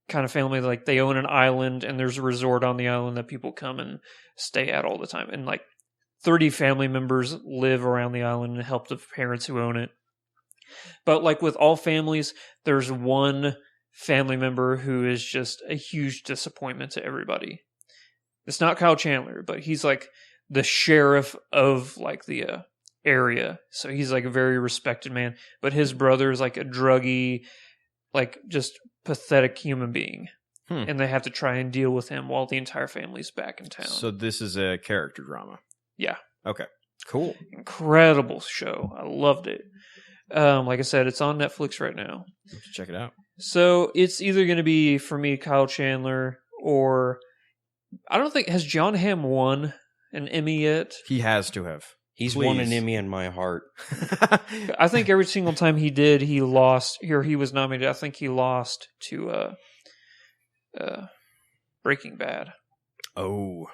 S2: kind of family. Like, they own an island, and there's a resort on the island that people come and stay at all the time. And like 30 family members live around the island and help the parents who own it. But like with all families, there's one family member who is just a huge disappointment to everybody. It's not Kyle Chandler, but he's like the sheriff of like the area. So he's like a very respected man. But his brother is like a druggy, like just pathetic human being. And they have to try and deal with him while the entire family's back in town.
S4: So this is a character drama.
S2: Yeah.
S4: Okay. Cool.
S2: Incredible show. I loved it. Like I said, it's on Netflix right now.
S4: Check it out.
S2: So it's either going to be, for me, Kyle Chandler, or I don't think, has John Hamm won an Emmy yet?
S4: He has to have.
S3: He's
S4: Please.
S3: won an Emmy in my heart.
S2: I think every single time he did, he lost. Here he was nominated. I think he lost to Breaking Bad.
S4: Oh.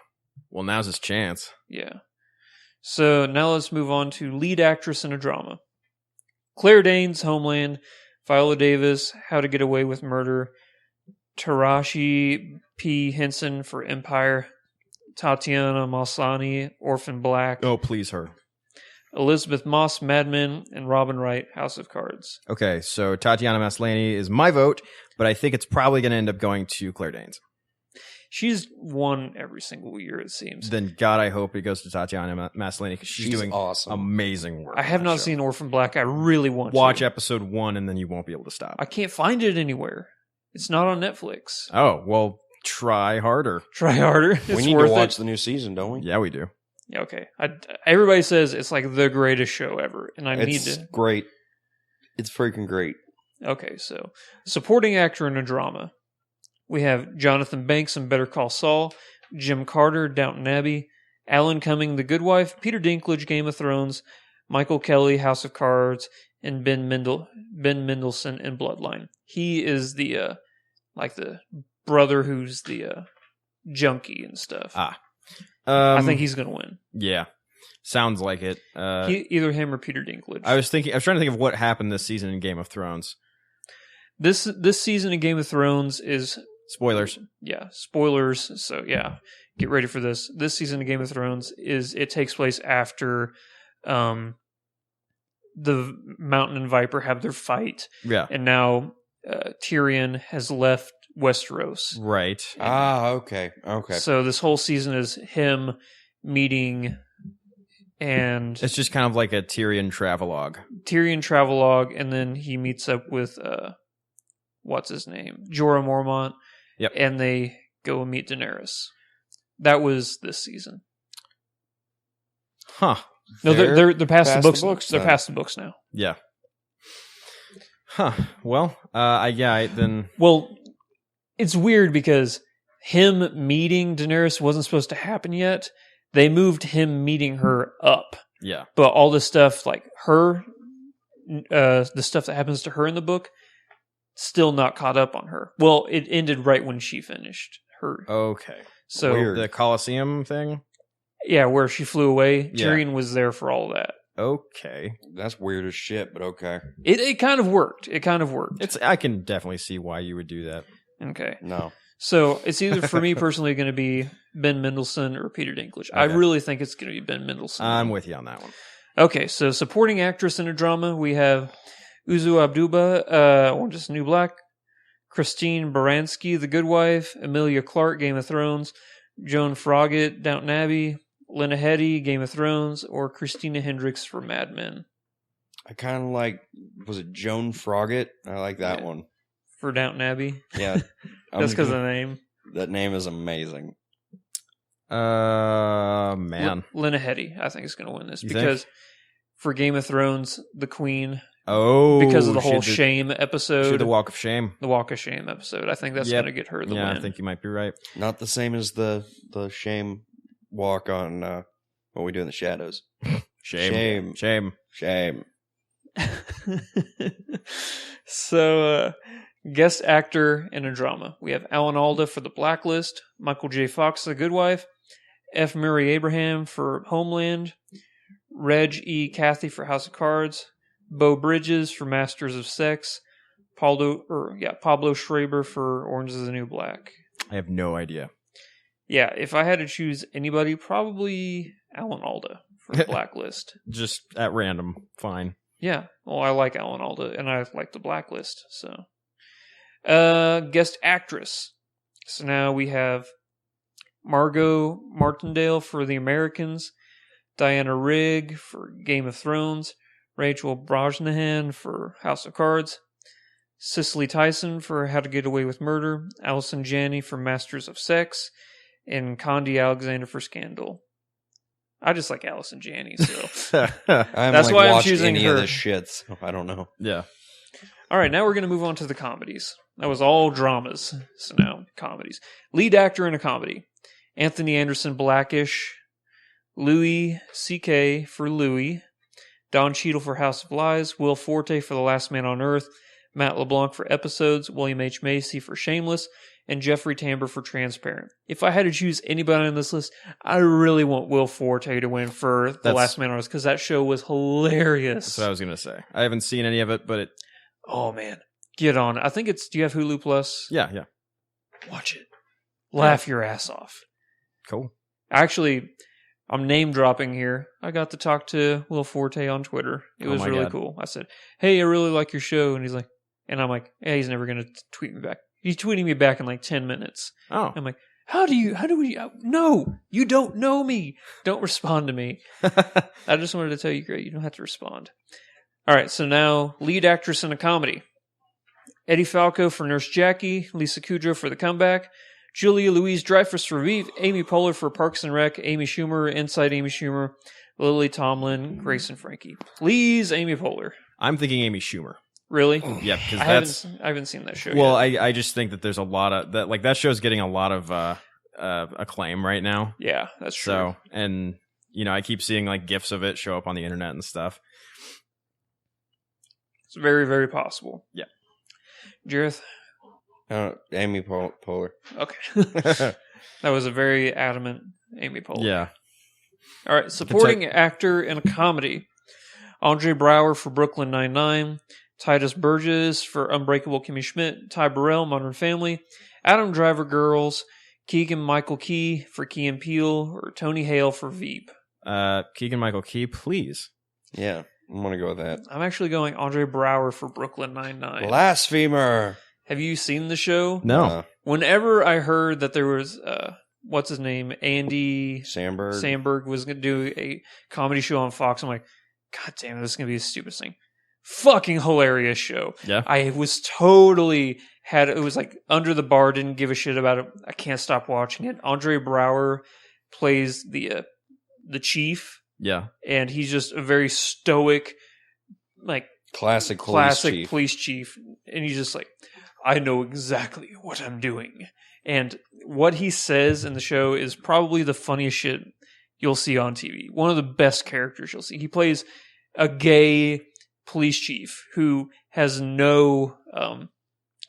S4: Well, now's his chance.
S2: Yeah. So now let's move on to lead actress in a drama. Claire Danes, Homeland, Viola Davis, How to Get Away with Murder, Taraji P. Henson for Empire, Tatiana Maslany, Orphan Black,
S4: Oh, please, her.
S2: Elizabeth Moss, Mad Men, and Robin Wright, House of Cards.
S4: Okay, so Tatiana Maslany is my vote, but I think it's probably going to end up going to Claire Danes.
S2: She's won every single year, it seems.
S4: Then, God, I hope it goes to Tatiana Maslany because she's doing
S3: awesome.
S4: amazing work.
S2: I have
S4: on
S2: not
S4: that show.
S2: seen Orphan Black. I really want
S4: Watch
S2: to.
S4: episode 1 and then you won't be able to stop.
S2: I can't find it anywhere. It's not on Netflix.
S4: Oh, well, try harder.
S2: Try harder. It's
S3: We need
S2: worth
S3: to watch
S2: it.
S3: the new season, don't we?
S4: Yeah, we do.
S2: Yeah, okay. Everybody says it's like the greatest show ever, and I need
S3: It's
S2: to.
S3: great. It's freaking great.
S2: Okay, so supporting actor in a drama. We have Jonathan Banks in Better Call Saul, Jim Carter, Downton Abbey, Alan Cumming, The Good Wife, Peter Dinklage, Game of Thrones, Michael Kelly, House of Cards, and Ben Mendelsohn in Bloodline. He is the like the brother who's the junkie and stuff. I think he's going to win.
S4: Yeah, sounds like it.
S2: Either him or Peter Dinklage.
S4: I was trying to think of what happened this season in Game of Thrones.
S2: This season of Game of Thrones is
S4: Spoilers.
S2: yeah, spoilers. So yeah, get ready for this. This season of Game of Thrones takes place after the Mountain and Viper have their fight,
S4: Yeah,
S2: and now Tyrion has left Westeros.
S4: right.
S3: Okay.
S2: So this whole season is him meeting and
S4: It's just kind of like a Tyrion travelogue.
S2: Tyrion travelogue, and then he meets up with what's his name, Jorah Mormont.
S4: Yep.
S2: And they go and meet Daenerys. That was this season.
S4: Huh.
S2: No, they're past the books. They're
S3: then.
S2: past the books now.
S4: Yeah. Huh. Well, then.
S2: Well, it's weird because him meeting Daenerys wasn't supposed to happen yet. They moved him meeting her up,
S4: Yeah.
S2: but all this stuff like her the stuff that happens to her in the book, still not caught up on her. Well, it ended right when she finished her.
S4: Okay.
S2: So
S3: Weird.
S4: The Colosseum thing?
S2: yeah, where she flew away,
S4: Yeah.
S2: Tyrion was there for all that.
S4: Okay.
S3: That's weird as shit, but okay.
S2: It kind of worked. It kind of worked.
S4: I can definitely see why you would do that.
S2: Okay.
S3: No.
S2: So it's either for me personally going to be Ben Mendelsohn or Peter Dinklage. I
S4: Okay.
S2: really think it's going to be Ben Mendelsohn.
S4: I'm with you on that one.
S2: Okay, so supporting actress in a drama, we have Uzu Abduba, Orange is the New Black, Christine Baranski, The Good Wife, Emilia Clarke, Game of Thrones, Joan Froggatt, Downton Abbey, Lena Headey, Game of Thrones, or Christina Hendricks for Mad Men.
S3: I kind of like, was it Joan Froggatt? I like that
S2: Yeah.
S3: one.
S2: For Downton Abbey?
S3: Yeah.
S2: That's because of the name.
S3: That name is amazing.
S4: Man.
S2: Lena Headey, I think, is going to win this.
S4: You
S2: Because
S4: think?
S2: for Game of Thrones, the Queen,
S4: Oh.
S2: because of the whole
S4: she had
S2: shame
S4: she had
S2: episode,
S4: the Walk of Shame.
S2: the Walk of Shame episode, I think that's
S4: Yep.
S2: going to get her the
S4: Yeah,
S2: win.
S4: I think you might be right.
S3: Not the same as the shame walk on What We Do in the Shadows.
S4: Shame.
S3: Shame.
S4: Shame.
S2: So, guest actor in a drama. We have Alan Alda for The Blacklist, Michael J. Fox, The Good Wife, F. Murray Abraham for Homeland, Reg E. Cathy for House of Cards, Beau Bridges for Masters of Sex, Pablo Schreiber for Orange is the New Black.
S4: I have no idea.
S2: Yeah, if I had to choose anybody, probably Alan Alda for The Blacklist.
S4: Just at random. Fine.
S2: Yeah, well, I like Alan Alda, and I like The Blacklist, so. Guest actress. So now we have Margot Martindale for The Americans, Diana Rigg for Game of Thrones, Rachel Brosnahan for House of Cards, Cicely Tyson for How to Get Away with Murder, Allison Janney for Masters of Sex, and Condi Alexander for Scandal. I just like Allison Janney, so.
S3: I haven't
S2: That's why I'm
S3: watched
S2: choosing
S3: any
S2: her.
S3: of this shit, so I don't know.
S4: Yeah.
S2: All right, now we're going to move on to the comedies. That was all dramas, so now comedies. Lead actor in a comedy. Anthony Anderson Blackish, Louis C.K. for Louis, Don Cheadle for House of Lies, Will Forte for The Last Man on Earth, Matt LeBlanc for Episodes, William H. Macy for Shameless, and Jeffrey Tambor for Transparent. If I had to choose anybody on this list, I really want Will Forte to win for The Last Man on Earth because that show was hilarious.
S4: That's what I was going to say. I haven't seen any of it, but it.
S2: Oh, man. Get on it. I think it's... Do you have Hulu Plus?
S4: Yeah, yeah.
S2: Watch it. Laugh your ass off.
S4: Cool.
S2: Actually, I'm name dropping here. I got to talk to Will Forte on Twitter. It
S4: Oh
S2: was
S4: my
S2: really
S4: God.
S2: cool. I said, "Hey, I really like your show," and he's like, and I'm like, "Hey, he's never gonna tweet me back." He's tweeting me back in like 10 minutes.
S4: Oh.
S2: I'm like, how do we? No, you don't know me. Don't respond to me. I just wanted to tell you, great. You don't have to respond. All right. So now, lead actress in a comedy: Eddie Falco for Nurse Jackie, Lisa Kudrow for The Comeback, Julia Louis-Dreyfus for Veep, Amy Poehler for Parks and Rec, Amy Schumer, Inside Amy Schumer, Lily Tomlin, Grace and Frankie. Please, Amy Poehler.
S4: I'm thinking Amy Schumer.
S2: Really?
S4: Yeah, because
S2: I
S4: that's.
S2: haven't seen that show
S4: Well,
S2: yet.
S4: I just think that there's a lot of that. Like that show's getting a lot of acclaim right now.
S2: Yeah, that's true.
S4: So, and I keep seeing like gifs of it show up on the internet and stuff.
S2: It's very, very possible.
S4: Yeah.
S2: Jareth?
S3: Amy Poehler.
S2: Okay. That was a very adamant Amy Poehler.
S4: Yeah.
S2: All right, supporting actor in a comedy: Andre Brower for Brooklyn Nine-Nine, Titus Burgess for Unbreakable Kimmy Schmidt, Ty Burrell, Modern Family, Adam Driver, Girls, Keegan-Michael Key for Key and Peele, or Tony Hale for Veep.
S4: Keegan-Michael Key, please.
S3: Yeah, I'm gonna go with that.
S2: I'm actually going Andre Brower for Brooklyn Nine-Nine.
S3: Blasphemer.
S2: Have you seen the show?
S4: No.
S2: Whenever I heard that there was, what's his name, Andy
S3: Samberg.
S2: was going to do a comedy show on Fox, I'm like, God damn it, this is going to be the stupidest thing. Fucking hilarious show.
S4: Yeah.
S2: I was totally it was like under the bar, didn't give a shit about it. I can't stop watching it. Andre Brower plays the chief,
S4: Yeah.
S2: and he's just a very stoic, like,
S3: Classic
S2: police chief. And he's just like, I know exactly what I'm doing. And what he says in the show is probably the funniest shit you'll see on TV. One of the best characters you'll see. He plays a gay police chief who has no,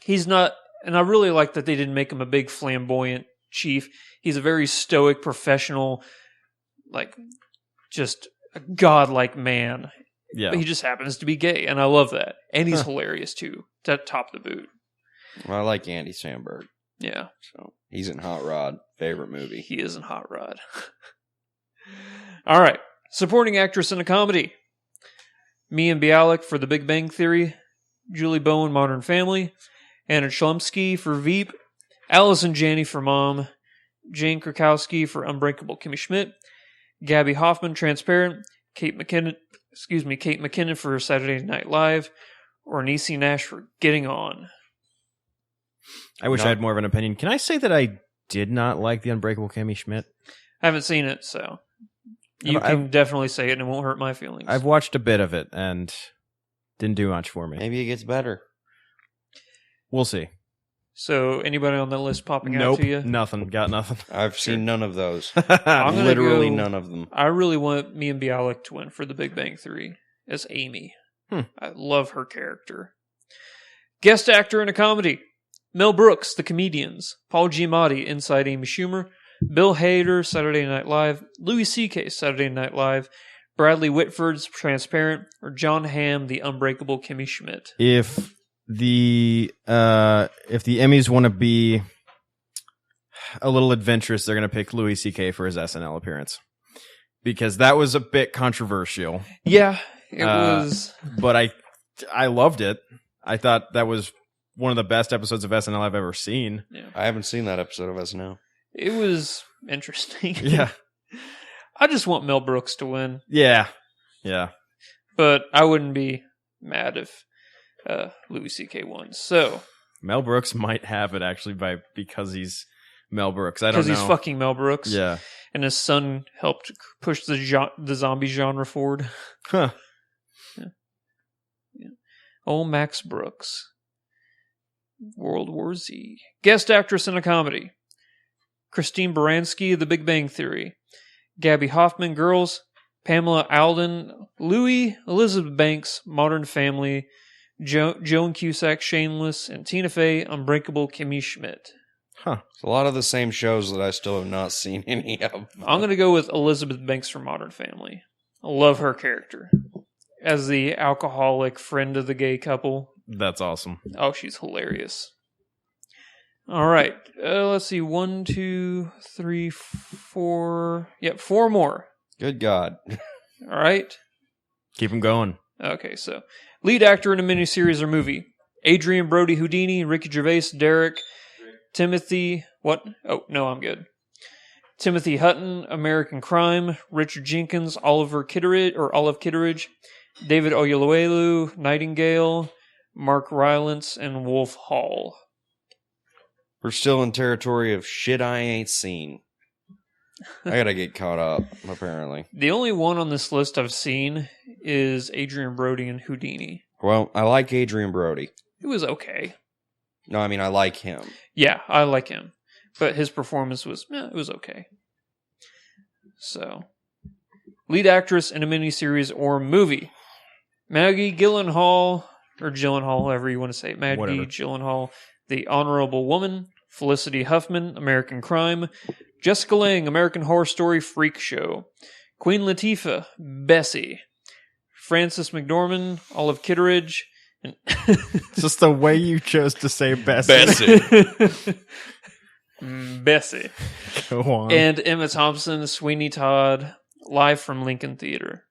S2: he's not, and I really like that they didn't make him a big flamboyant chief. He's a very stoic, professional, like just a godlike man.
S4: Yeah.
S2: But he just happens to be gay, and I love that. And he's hilarious too, to top the boot.
S3: Well, I like Andy Samberg.
S2: Yeah.
S3: So he's in Hot Rod. Favorite movie.
S2: He is in Hot Rod. All right. Supporting actress in a comedy. Mia Bialik for The Big Bang Theory. Julie Bowen, Modern Family. Anna Chlumsky for Veep. Allison Janney for Mom. Jane Krakowski for Unbreakable Kimmy Schmidt. Gabby Hoffman, Transparent. Kate McKinnon for Saturday Night Live. Or Niecy Nash for Getting On.
S4: I wish I had more of an opinion. Can I say that I did not like The Unbreakable Kimmy Schmidt?
S2: I haven't seen it, so you can definitely say it and it won't hurt my feelings.
S4: I've watched a bit of it and didn't do much for me.
S3: Maybe it gets better.
S4: We'll see.
S2: So, anybody on that list popping out to you?
S4: Nothing. Got nothing.
S3: I've seen none of those.
S2: I'm gonna
S3: Literally
S2: go-
S3: none of them.
S2: I really want Mia Bialik to win for The Big Bang Theory as Amy. I love her character. Guest actor in a comedy. Mel Brooks, The Comedians. Paul Giamatti, Inside Amy Schumer. Bill Hader, Saturday Night Live. Louis C.K., Saturday Night Live. Bradley Whitford's Transparent. Or John Hamm, The Unbreakable Kimmy Schmidt.
S4: If the Emmys want to be a little adventurous, they're going to pick Louis C.K. for his SNL appearance. Because that was a bit controversial.
S2: Yeah, it was.
S4: But I loved it. I thought that was one of the best episodes of SNL I've ever seen.
S3: I haven't seen that episode of SNL.
S2: It was interesting.
S4: Yeah.
S2: I just want Mel Brooks to win.
S4: Yeah. Yeah.
S2: But I wouldn't be mad if Louis C.K. won. So,
S4: Mel Brooks might have it actually because he's Mel Brooks. I don't know.
S2: because he's fucking Mel Brooks.
S4: Yeah.
S2: And his son helped push the zombie genre forward.
S4: Huh.
S2: Yeah. Oh, Max Brooks. World War Z. Guest actress in a comedy. Christine Baranski, The Big Bang Theory. Gabby Hoffman, Girls. Pamela Alden, Louie. Elizabeth Banks, Modern Family. Joan Cusack, Shameless. And Tina Fey, Unbreakable Kimmy Schmidt.
S4: Huh.
S3: It's a lot of the same shows that I still have not seen any of.
S2: I'm going to go with Elizabeth Banks from Modern Family. I love her character. As the alcoholic friend of the gay couple.
S4: That's awesome.
S2: Oh, she's hilarious. All right. Let's see. 1, 2, 3, 4. Yep, 4 more.
S3: Good God.
S2: All right.
S4: Keep him going.
S2: Okay, so lead actor in a miniseries or movie. Adrian Brody Houdini, Ricky Gervais, Derek, Timothy... What? Oh, no, I'm good. Timothy Hutton, American Crime, Richard Jenkins, Olive Kitteridge, David Oyelowo, Nightingale, Mark Rylance, and Wolf Hall.
S3: We're still in territory of shit I ain't seen. I gotta get caught up, apparently.
S2: The only one on this list I've seen is Adrian Brody and Houdini.
S3: Well, I like Adrian Brody.
S2: It was okay.
S3: No, I mean, I like him.
S2: Yeah, I like him. But his performance was, it was okay. So, lead actress in a miniseries or movie. Maggie Gyllenhaal, or Gyllenhaal, however you want to say it. Maggie
S4: Whatever.
S2: Gyllenhaal, The Honorable Woman. Felicity Huffman, American Crime. Jessica Lange, American Horror Story Freak Show. Queen Latifah, Bessie. Frances McDormand, Olive Kitteridge. And
S4: Just the way you chose to say Bessie.
S2: Bessie.
S4: Go on.
S2: And Emma Thompson, Sweeney Todd, live from Lincoln Theater.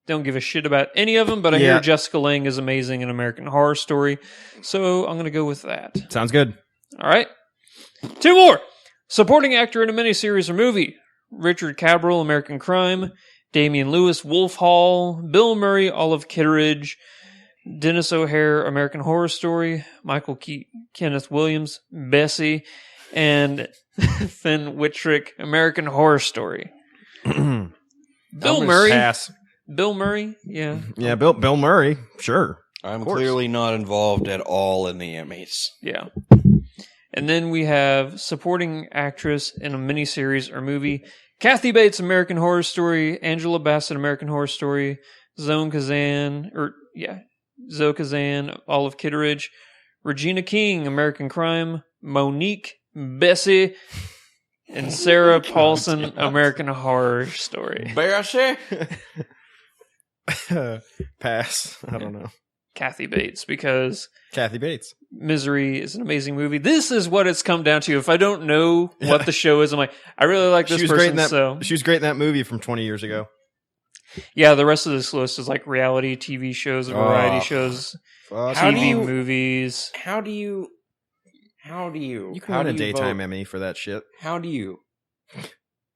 S2: Don't give a shit about any of them, but I hear Jessica Lange is amazing in American Horror Story, so I'm going to go with that.
S4: Sounds good.
S2: All right. 2 more. Supporting actor in a miniseries or movie. Richard Cabral, American Crime. Damian Lewis, Wolf Hall. Bill Murray, Olive Kitteridge. Dennis O'Hare, American Horror Story. Michael Kenneth Williams, Bessie. And Finn Wittrick, American Horror Story. Bill Murray.
S4: Pass.
S2: Bill Murray, yeah.
S4: Yeah, Bill Murray. Sure.
S3: I'm clearly not involved at all in the Emmys.
S2: Yeah. And then we have supporting actress in a miniseries or movie. Kathy Bates, American Horror Story. Angela Bassett, American Horror Story. Zoe Kazan, Olive Kitteridge, Regina King, American Crime, Monique, Bessie, and Sarah Paulson, American Horror Story.
S1: Barashe?
S4: Pass. I don't know.
S2: Kathy Bates, because
S4: Kathy Bates.
S2: Misery is an amazing movie. This is what it's come down to. If I don't know what the show is, I'm like, I really like this person, so...
S4: She was great in that movie from 20 years ago.
S2: Yeah, the rest of this list is like reality TV shows, variety shows, TV movies.
S3: How do you?
S4: You can win a daytime Emmy for that shit.
S3: How do you?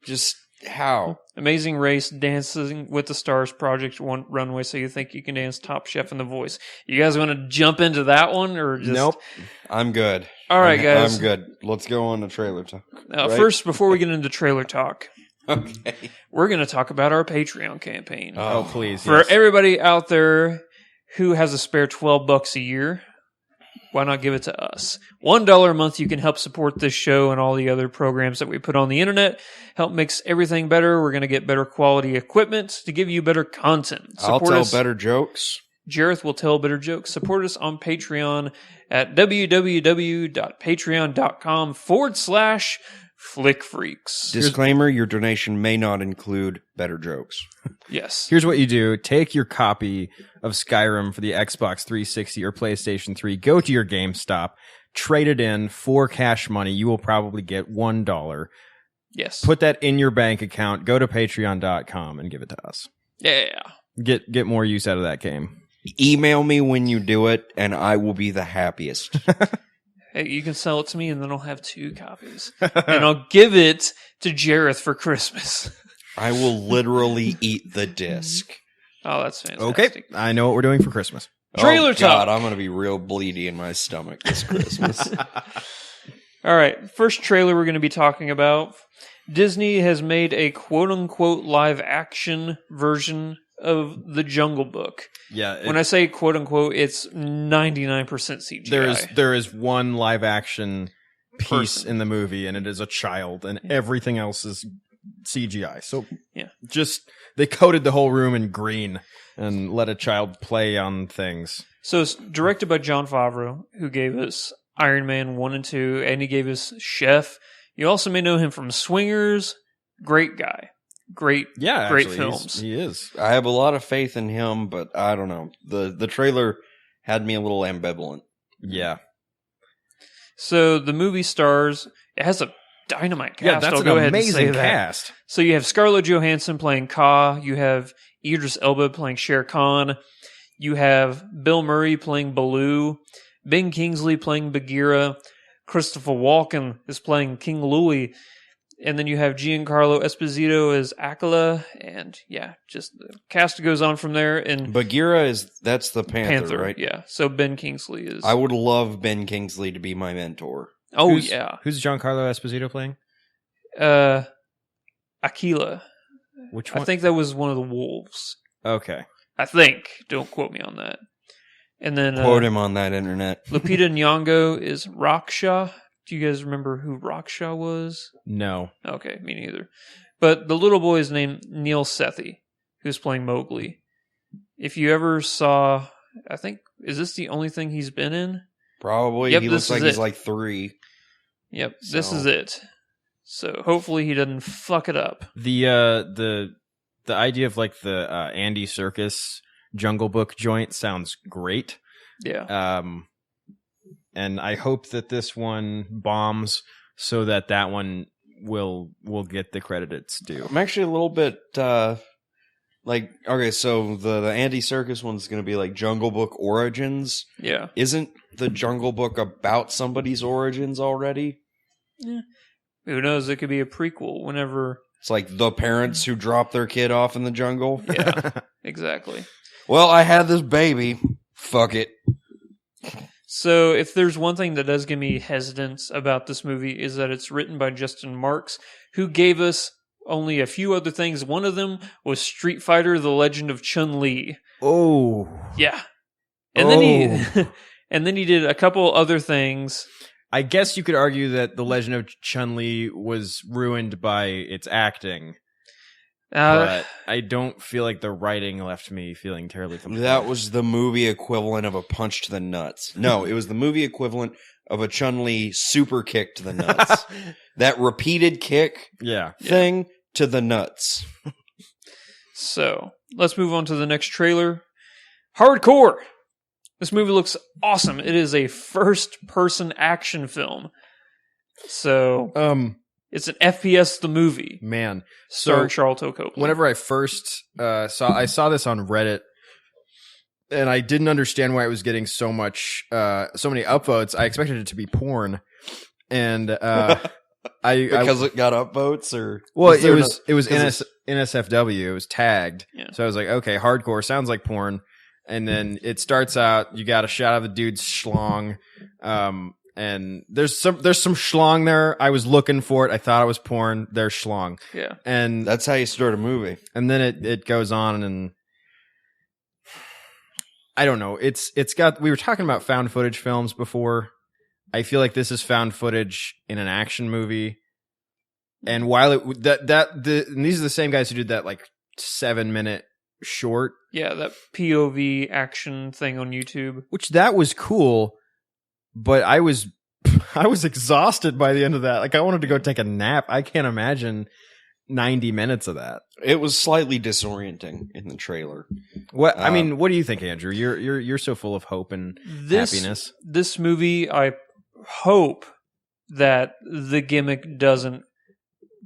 S3: Just how?
S2: Amazing Race, Dancing with the Stars, Project One Runway, So You Think You Can Dance, Top Chef, and The Voice. You guys want to jump into that one, or just...
S4: Nope.
S3: I'm good.
S2: All right, guys.
S3: I'm good. Let's go on to trailer talk.
S2: Right? First, before we get into trailer talk,
S3: okay,
S2: we're going to talk about our Patreon campaign.
S4: Oh, please.
S2: For everybody out there who has a spare $12 a year, why not give it to us? $1 a month, you can help support this show and all the other programs that we put on the internet. Help makes everything better. We're going to get better quality equipment to give you better content.
S3: I'll tell better jokes.
S2: Jareth will tell better jokes. Support us on Patreon at www.patreon.com/flickfreaks.
S3: Disclaimer, your donation may not include better jokes.
S2: Yes.
S4: Here's what you do. Take your copy of Skyrim for the Xbox 360 or PlayStation 3. Go to your GameStop. Trade it in for cash money. You will probably get $1.
S2: Yes.
S4: Put that in your bank account. Go to patreon.com and give it to us.
S2: Yeah.
S4: Get more use out of that game.
S3: Email me when you do it, and I will be the happiest.
S2: Hey, you can sell it to me, and then I'll have 2 copies. And I'll give it to Jareth for Christmas.
S3: I will literally eat the disc.
S2: Oh, that's fantastic.
S4: Okay, I know what we're doing for Christmas.
S2: Trailer talk.
S3: God, I'm going to be real bleedy in my stomach this Christmas.
S2: All right, first trailer we're going to be talking about. Disney has made a quote-unquote live-action version of The Jungle Book.
S4: Yeah.
S2: When I say quote-unquote, it's 99% CGI.
S4: There is one live-action piece in the movie, and it is a child, and everything else is CGI. So
S2: yeah,
S4: just they coated the whole room in green and let a child play on things.
S2: So it's directed by Jon Favreau, who gave us Iron Man 1 and 2, and he gave us Chef. You also may know him from Swingers. Great guy. Great films.
S4: He is.
S3: I have a lot of faith in him, but I don't know. The trailer had me a little ambivalent.
S4: Yeah.
S2: So the movie stars, it has a dynamite cast.
S4: Yeah, that's
S2: I'll
S4: an amazing cast.
S2: So you have Scarlett Johansson playing Ka. You have Idris Elba playing Shere Khan. You have Bill Murray playing Baloo. Ben Kingsley playing Bagheera. Christopher Walken is playing King Louie. And then you have Giancarlo Esposito as Akela. And yeah, just the cast goes on from there. And
S3: Bagheera that's the Panther, right?
S2: Yeah. So Ben Kingsley is...
S3: I would love Ben Kingsley to be my mentor.
S2: Oh,
S4: Who's Giancarlo Esposito playing?
S2: Akela.
S4: Which one?
S2: I think that was one of the wolves.
S4: Okay.
S2: I think. Don't quote me on that. And then
S3: Quote him on that internet.
S2: Lupita Nyong'o is Raksha. Do you guys remember who Raksha was?
S4: No.
S2: Okay, me neither. But the little boy is named Neil Sethi, who's playing Mowgli. If you ever saw, I think, is this the only thing he's been in?
S3: Probably.
S2: Yep,
S3: he looks like he's like 3.
S2: Yep, this is it. So hopefully he doesn't fuck it up.
S4: The idea of like the Andy Serkis Jungle Book joint sounds great.
S2: Yeah.
S4: And I hope that this one bombs so that one will get the credit it's due.
S3: I'm actually a little bit like, okay, so the Andy Serkis one's going to be like Jungle Book Origins.
S2: Yeah.
S3: Isn't the Jungle Book about somebody's origins already?
S2: Yeah. Who knows? It could be a prequel whenever...
S3: It's like the parents who dropped their kid off in the jungle.
S2: Yeah, exactly.
S3: Well, I had this baby. Fuck it.
S2: So if there's one thing that does give me hesitance about this movie is that it's written by Justin Marks, who gave us only a few other things. One of them was Street Fighter: The Legend of Chun-Li.
S4: Oh.
S2: Yeah. And then he did a couple other things.
S4: I guess you could argue that The Legend of Chun-Li was ruined by its acting. but I don't feel like the writing left me feeling terribly compelled.
S3: That was the movie equivalent of a punch to the nuts. No, it was the movie equivalent of a Chun-Li super kick to the nuts. That repeated kick thing to the nuts.
S2: So let's move on to the next trailer. Hardcore. This movie looks awesome. It is a first-person action film. So it's an FPS the movie.
S4: Man,
S2: starring Charlton Copley.
S4: Whenever I first saw this on Reddit, and I didn't understand why it was getting so many upvotes. I expected it to be porn, and
S3: because it got upvotes, or
S4: it was NSFW. It was tagged, so I was like, okay, hardcore sounds like porn. And then it starts out, you got a shot of the dude's schlong, and there's some schlong there. I was looking for it. I thought it was porn. There's schlong.
S2: Yeah,
S4: and
S3: that's how you start a movie.
S4: And then it goes on, and I don't know. It's got. We were talking about found footage films before. I feel like this is found footage in an action movie, and while and these are the same guys who did that like 7-minute short.
S2: Yeah, that POV action thing on YouTube.
S4: Which that was cool, but I was exhausted by the end of that. Like I wanted to go take a nap. I can't imagine 90 minutes of that.
S3: It was slightly disorienting in the trailer.
S4: What I mean, what do you think, Andrew? You're so full of hope and happiness.
S2: This movie, I hope that the gimmick doesn't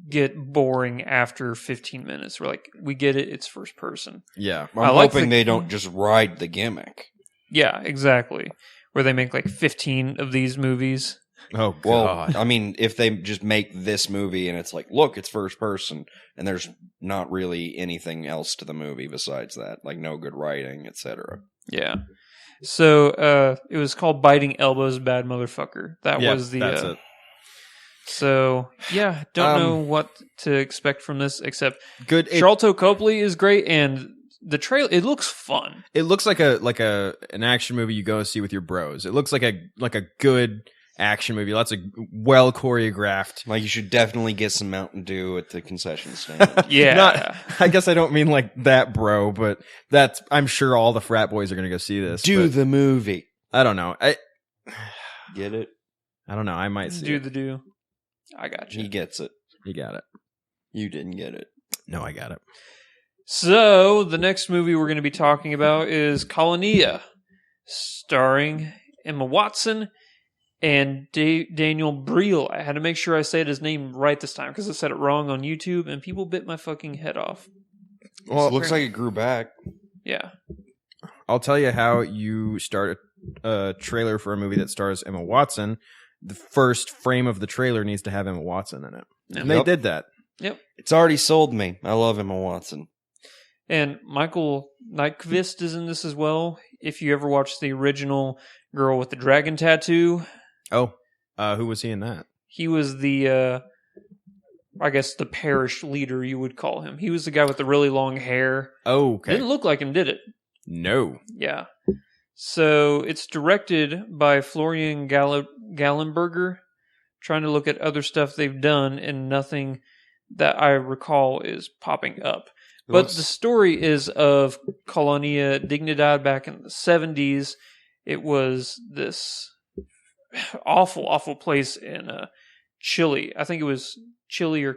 S2: get boring after 15 minutes. We're like, we get it, it's first person.
S4: Yeah.
S3: I'm hoping they don't just ride the gimmick.
S2: Yeah, exactly. Where they make like 15 of these movies.
S4: Oh, God.
S3: Well, I mean, if they just make this movie and it's like, look, it's first person, and there's not really anything else to the movie besides that, like no good writing, etc.
S2: Yeah. So it was called Biting Elbows, Bad Motherfucker. That's it. So, yeah, don't know what to expect from this, except
S4: good.
S2: Charlton Copley is great, and the trailer, it looks fun.
S4: It looks like an action movie you go see with your bros. It looks like a good action movie. Lots of well choreographed.
S3: Like you should definitely get some Mountain Dew at the concession stand.
S2: Yeah.
S4: I guess I don't mean like that, bro, but I'm sure all the frat boys are going to go see this.
S3: Do the movie.
S4: I don't know.
S3: Get it?
S4: I don't know. I might see it.
S2: Do. I got you.
S3: He gets it.
S4: You got it.
S3: You didn't get it.
S4: No, I got it.
S2: So, the next movie we're going to be talking about is Colonia, starring Emma Watson and Daniel Brühl. I had to make sure I said his name right this time because I said it wrong on YouTube and people bit my fucking head off.
S3: Well, it looks like it grew back.
S2: Yeah.
S4: I'll tell you how you start a trailer for a movie that stars Emma Watson. The first frame of the trailer needs to have Emma Watson in it. And they did that.
S2: Yep.
S3: It's already sold me. I love Emma Watson.
S2: And Michael Nyqvist is in this as well. If you ever watched the original Girl with the Dragon Tattoo.
S4: Oh, who was he in that?
S2: He was the, I guess, the parish leader, you would call him. He was the guy with the really long hair.
S4: Oh, okay.
S2: Didn't look like him, did it?
S4: No.
S2: Yeah. So it's directed by Florian Gallenberger. Trying to look at other stuff they've done, and nothing that I recall is popping up. But the story is of Colonia Dignidad back in the 70s. It was this awful, awful place in Chile. I think it was Chile, or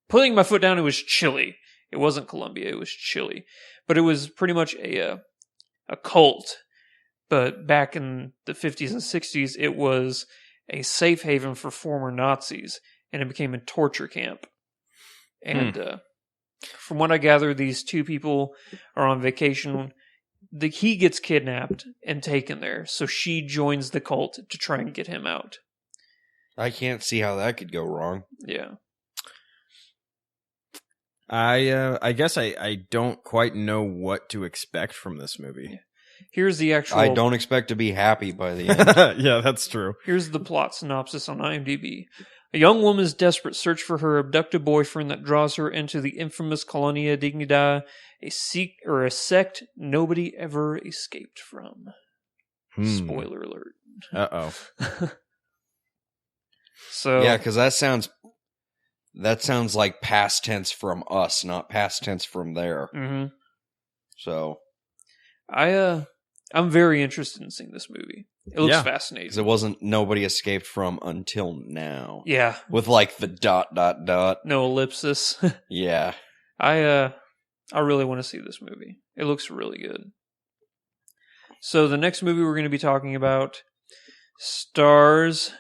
S2: putting my foot down, it was Chile. It wasn't Colombia, it was Chile. But it was pretty much a cult. But back in the 50s and 60s, it was a safe haven for former Nazis, and it became a torture camp. And from what I gather, these two people are on vacation. He gets kidnapped and taken there, so she joins the cult to try and get him out.
S3: I can't see how that could go wrong.
S2: Yeah.
S4: I guess I don't quite know what to expect from this movie.
S2: Yeah. Here's the actual...
S3: I don't expect to be happy by the end.
S4: Yeah, that's true.
S2: Here's the plot synopsis on IMDb. A young woman's desperate search for her abducted boyfriend that draws her into the infamous Colonia Dignidad, a sect nobody ever escaped from. Spoiler alert.
S4: Uh-oh.
S2: So
S3: yeah, because that sounds that sounds like past tense from us, not past tense from there.
S2: Mm-hmm.
S3: So,
S2: I'm very interested in seeing this movie. It looks
S4: Yeah.
S2: fascinating.
S3: because it wasn't nobody escaped from until now.
S2: Yeah,
S3: With like the ...
S2: no ellipsis.
S3: Yeah.
S2: I really want to see this movie. It looks really good. So the next movie we're going to be talking about stars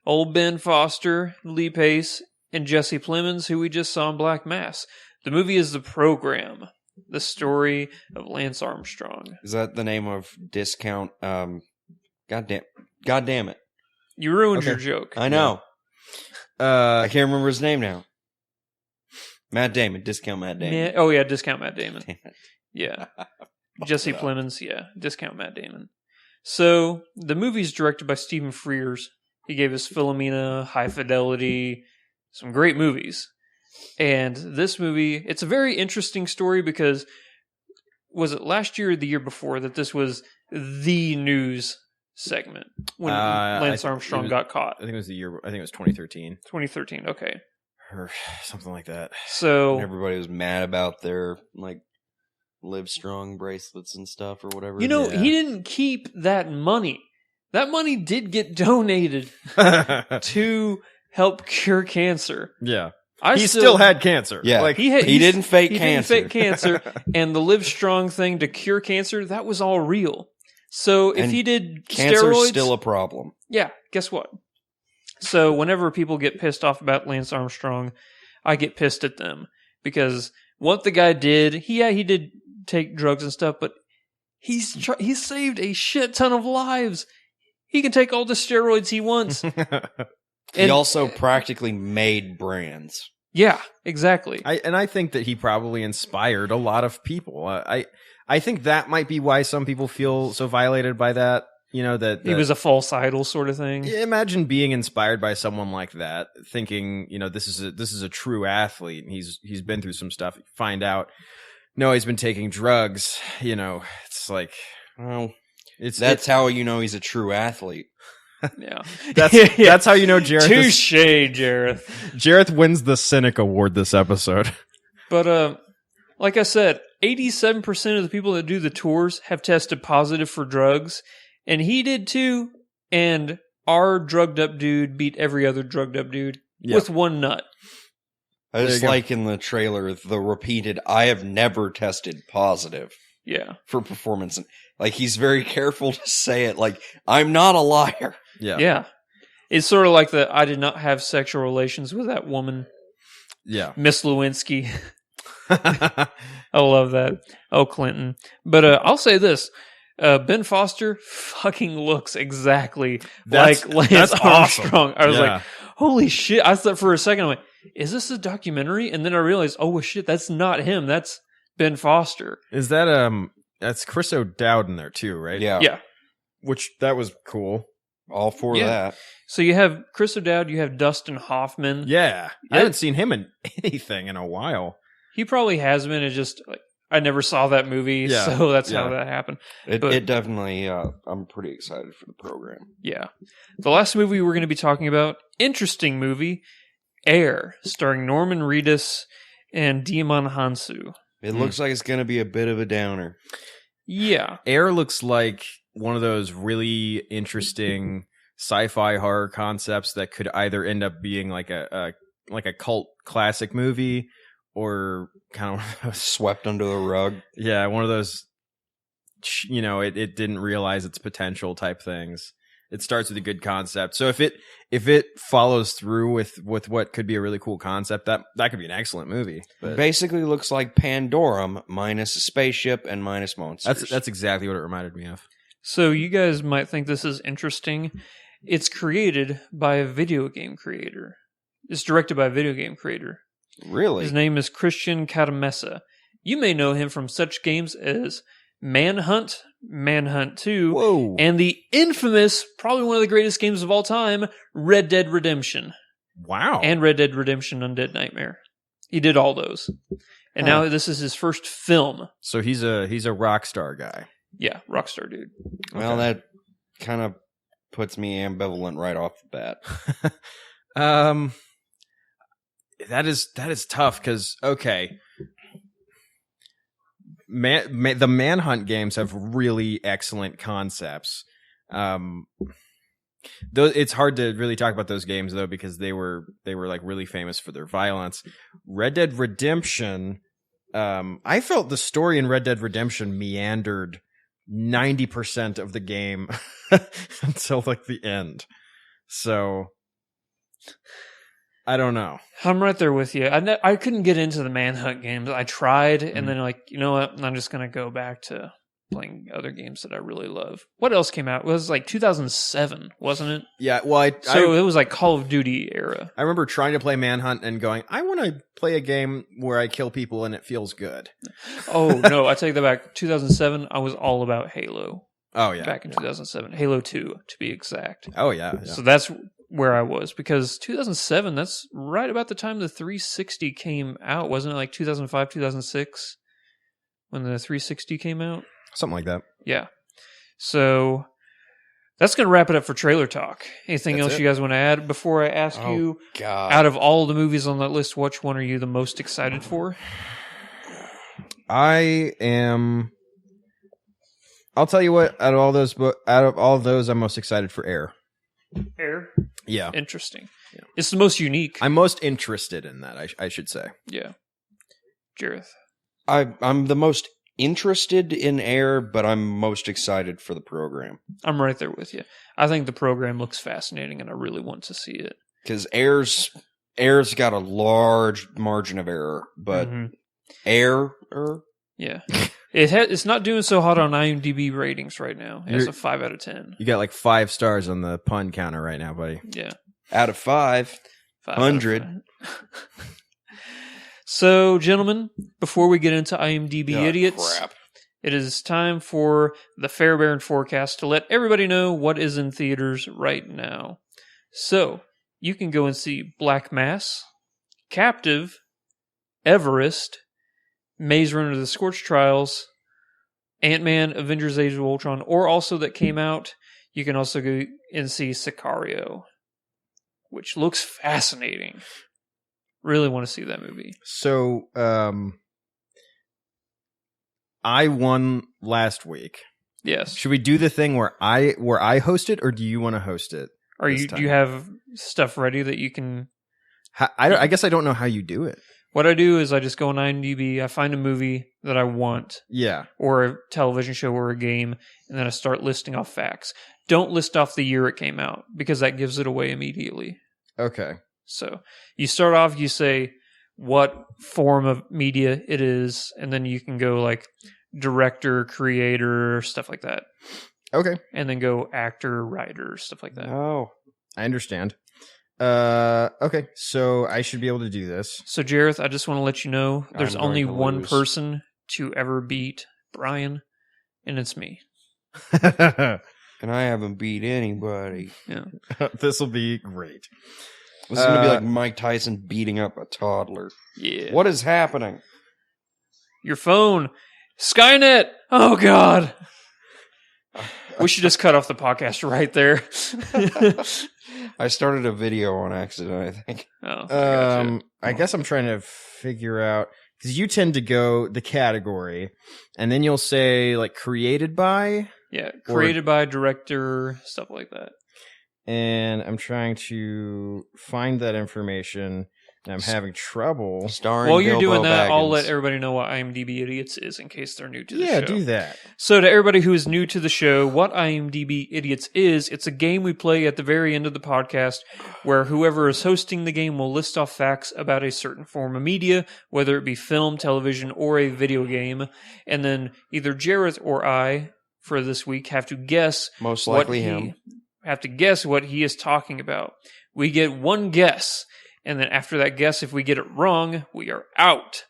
S2: old Ben Foster, Lee Pace, and Jesse Plemons, who we just saw in Black Mass. The movie is The Program, the story of Lance Armstrong.
S3: Is that the name of Discount? God damn it.
S2: You ruined
S4: Okay.
S2: your joke.
S3: I know. I
S4: Uh,
S3: can't remember his name now. Matt Damon. Discount Matt Damon.
S2: Oh yeah, Discount Matt Damon.
S3: Damn it.
S2: Yeah. Jesse Plemons, yeah. Discount Matt Damon. So, the movie's directed by Stephen Frears. He gave us Philomena, High Fidelity, some great movies. And this movie, it's a very interesting story because was it last year or the year before that this was the news segment when Lance Armstrong got caught?
S4: I think it was 2013
S2: 2013, okay.
S4: or something like that.
S2: So,
S3: Everybody was mad about their like Live Strong bracelets and stuff or whatever.
S2: you know,
S4: Yeah.
S2: he didn't keep that money. That money did get donated to help cure cancer.
S4: Yeah,
S2: I
S4: he still had cancer.
S3: Yeah.
S4: like
S2: he
S3: didn't fake
S2: he
S3: cancer.
S2: Didn't fake cancer, and the Live Strong thing to cure cancer, that was all real. So if
S3: And
S2: he did
S3: Cancer's
S2: steroids,
S3: still a problem.
S2: yeah, guess what? So whenever people get pissed off about Lance Armstrong, I get pissed at them because what the guy did, he did take drugs and stuff, but he's saved a shit ton of lives. He can take all the steroids he wants.
S3: He
S2: And-
S3: also practically made brands.
S2: Yeah, exactly.
S4: I think that he probably inspired a lot of people. I think that might be why some people feel so violated by that. You know that
S2: He was a false idol sort of thing.
S4: Imagine being inspired by someone like that, thinking, you know, this is a true athlete, and he's been through some stuff. Find out, no, he's been taking drugs. You know, it's like
S3: Well,
S4: it's
S3: that's how you know he's a true athlete.
S2: Yeah.
S4: that's how you know Jareth.
S2: Touche, Jareth.
S4: Jareth wins the Cynic Award this episode.
S2: But like I said, 87% of the people that do the tours have tested positive for drugs, and he did too. And our drugged up dude beat every other drugged up dude with one nut.
S3: I
S4: There
S3: just
S4: you go.
S3: like in the trailer the repeated, I have never tested positive
S2: Yeah.
S3: for performance. Like, he's very careful to say it, like, I'm not a liar.
S2: Yeah. It's sort of like I did not have sexual relations with that woman,
S4: Yeah.
S2: Miss Lewinsky. I love that. Oh, Clinton. But I'll say this. Ben Foster fucking looks exactly
S4: That's-
S2: like Lance
S4: that's awesome.
S2: Armstrong. I was
S4: Yeah.
S2: like, holy shit. I thought for a second, I'm like, is this a documentary? And then I realized, oh shit, that's not him. That's Ben Foster.
S4: Is that that's Chris O'Dowd in there too, right?
S3: Yeah.
S2: Yeah.
S4: Which that was cool.
S3: All for
S2: Yeah.
S3: that.
S2: So you have Chris O'Dowd, you have Dustin Hoffman.
S4: Yeah. I
S2: I-
S4: haven't seen him in anything in a while.
S2: He probably has been. It's just like, I never saw that movie,
S4: Yeah.
S2: so that's how
S4: Yeah.
S2: that happened.
S3: It,
S2: But-
S3: it definitely, I'm pretty excited for the program.
S2: Yeah. The last movie we're going to be talking about, interesting movie, Air, starring Norman Reedus and Djimon Hounsou.
S3: It looks like it's going to be a bit of a downer.
S2: Yeah.
S4: Air looks like one of those really interesting sci-fi horror concepts that could either end up being like a cult classic movie or kind of
S3: Swept under the rug.
S4: yeah, one of those you know, it didn't realize its potential type things. It starts with a good concept. So if it follows through with what could be a really cool concept, that could be an excellent movie. But
S3: Basically looks like Pandorum minus a spaceship and minus monsters.
S4: that's exactly what it reminded me of.
S2: So you guys might think this is interesting. It's created by a video game creator. It's directed by a video game creator.
S3: Really?
S2: His name is Christian Catamessa. You may know him from such games as Manhunt, Manhunt 2,
S4: Whoa.
S2: and the infamous, probably one of the greatest games of all time, Red Dead Redemption.
S4: Wow.
S2: And Red Dead Redemption Undead Nightmare. He did all those. And
S3: Huh.
S2: now this is his first film.
S4: So he's a rock star guy.
S2: Yeah, Rockstar dude.
S3: Well,
S4: Okay.
S3: that kind of puts me ambivalent right off the bat.
S4: That is tough because okay, the Manhunt games have really excellent concepts. It's hard to really talk about those games though because they were like really famous for their violence. Red Dead Redemption, I felt the story in Red Dead Redemption meandered 90% of the game until like the end. So I don't know.
S2: I'm right there with you. I couldn't get into the Manhunt games. I tried, and then like, you know what? I'm just gonna go back to playing other games that I really love. What else came out? It was like 2007, wasn't it?
S4: Yeah, well,
S2: it was like Call of Duty era.
S4: I remember trying to play Manhunt and going, I want to play a game where I kill people and it feels good.
S2: Oh no, I take that back. 2007, I was all about Halo.
S4: Oh yeah,
S2: back in 2007, Halo 2 to be exact.
S4: Oh yeah.
S2: So that's where I was because 2007. That's right about the time the 360 came out, wasn't it? Like 2005, 2006, when the 360 came out.
S4: Something like that.
S2: Yeah. So that's going to wrap it up for trailer talk. Anything
S4: That's
S2: else
S4: it.
S2: you guys want to add before I ask you,
S3: God.
S2: out of all the movies on that list, which one are you the most excited for?
S4: I am. I'll tell you what. Out of all those, I'm most excited for Air.
S2: Air.
S4: Yeah,
S2: Interesting.
S4: Yeah.
S2: It's the most unique.
S4: I'm most interested in that. I should say.
S2: Yeah. Jareth.
S3: I'm the most interested in Air, but I'm most excited for the program.
S2: I'm right there with you. I think the program looks fascinating, and I really want to see it.
S3: Because Air's got a large margin of error, but
S2: Mhm.
S3: Air,
S2: Yeah. It's not doing so hot on IMDb ratings right now. It's
S4: You're-
S2: a 5 out of 10.
S4: You got like 5 stars on the pun counter right now, buddy.
S2: Yeah.
S3: out of 5.
S2: 5 out of
S3: 100.
S2: 5. So, gentlemen, before we get into IMDb
S3: Oh,
S2: idiots,
S3: crap.
S2: it is time for the Fairbairn forecast to let everybody know what is in theaters right now. So, you can go and see Black Mass, Captive, Everest, Maze Runner: The Scorch Trials, Ant-Man, Avengers: Age of Ultron, or also that came out, you can also go and see Sicario, which looks fascinating. Really want to see that movie.
S4: So, I won last week.
S2: Yes.
S4: Should we do the thing where I host it, or do you want to host it?
S2: Are
S4: this
S2: you?
S4: time?
S2: Do you have stuff ready that you can?
S4: I guess I don't know how you do it.
S2: What I do is I just go on IMDb, I find a movie that I want,
S4: Yeah.
S2: or a television show or a game, and then I start listing off facts. Don't list off the year it came out, because that gives it away immediately.
S4: Okay.
S2: So you start off, you say what form of media it is, and then you can go like director, creator, stuff like that.
S4: Okay.
S2: And then go actor, writer, stuff like that.
S3: Oh.
S4: I understand. Okay. So I should be able to do this.
S2: So, Jareth, I just want to let you know there's
S3: I'm going
S2: only
S3: to
S2: one
S3: lose.
S2: person to ever beat Brian, and it's me.
S3: And I haven't beat anybody.
S2: Yeah.
S4: This will be great.
S3: This is going to be like Mike Tyson beating up a toddler.
S2: Yeah.
S3: What is happening?
S2: Your phone. Skynet. Oh, God. We should just cut off the podcast right there.
S3: I started a video on accident, I think.
S2: Oh, I gotcha.
S4: I guess I'm trying to figure out because you tend to go the category, and then you'll say like created by,
S2: Yeah. Created by, director, stuff like that.
S4: and I'm trying to find that information, and I'm having trouble.
S3: Starring
S2: While you're
S3: Bilbo
S2: doing that, I'll
S3: Baggins.
S2: let everybody know what IMDb Idiots is in case they're new to the show.
S4: Yeah, do that.
S2: So to everybody who is new to the show, what IMDb Idiots is, it's a game we play at the very end of the podcast where whoever is hosting the game will list off facts about a certain form of media, whether it be film, television, or a video game. And then either Jareth or I, for this week, have to guess
S3: Most
S2: what
S3: likely him.
S2: have to guess what he is talking about. We get one guess, and then after that guess, if we get it wrong, we are out.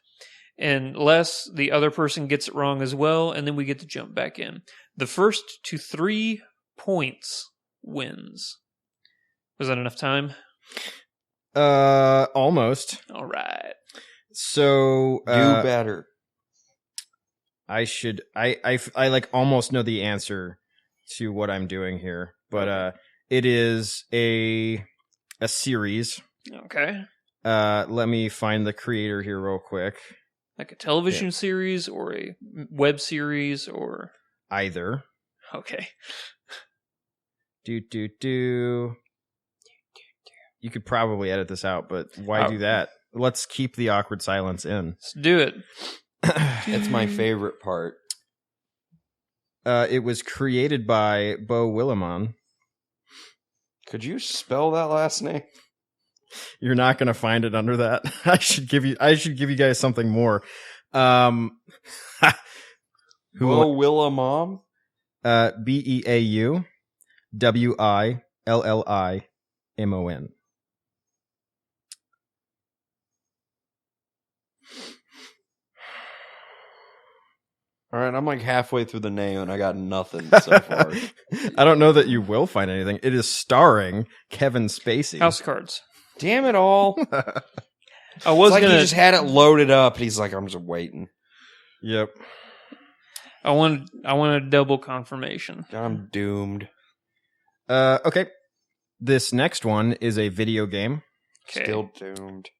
S2: Unless the other person gets it wrong as well, and then we get to jump back in. The first to 3 points wins. Was that enough time?
S4: Almost.
S2: All right.
S4: So
S3: Do better.
S4: I should. I like almost know the answer to what I'm doing here, but it is a series.
S2: Okay.
S4: Let me find the creator here real quick.
S2: Like a television series or a web series or
S4: Either.
S2: okay.
S4: Do. You could probably edit this out, but why do that? Let's keep the awkward silence in.
S2: Let's do it.
S3: It's my favorite part.
S4: It was created by Bo Willimon.
S3: Could you spell that last name?
S4: You're not going to find it under that. I should give you guys something more. Who?
S3: Bo Willimon?
S4: BeauWillimon.
S3: All right, I'm like halfway through the name and I got nothing so far.
S4: I don't know that you will find anything. It is starring Kevin Spacey.
S2: House Cards.
S3: Damn it all.
S2: I was
S3: It's like
S2: gonna.
S3: he just had it loaded up and he's like, I'm just waiting.
S4: Yep.
S2: I want a double confirmation.
S3: I'm doomed.
S4: Okay. This next one is a video game.
S2: Okay.
S3: Still doomed.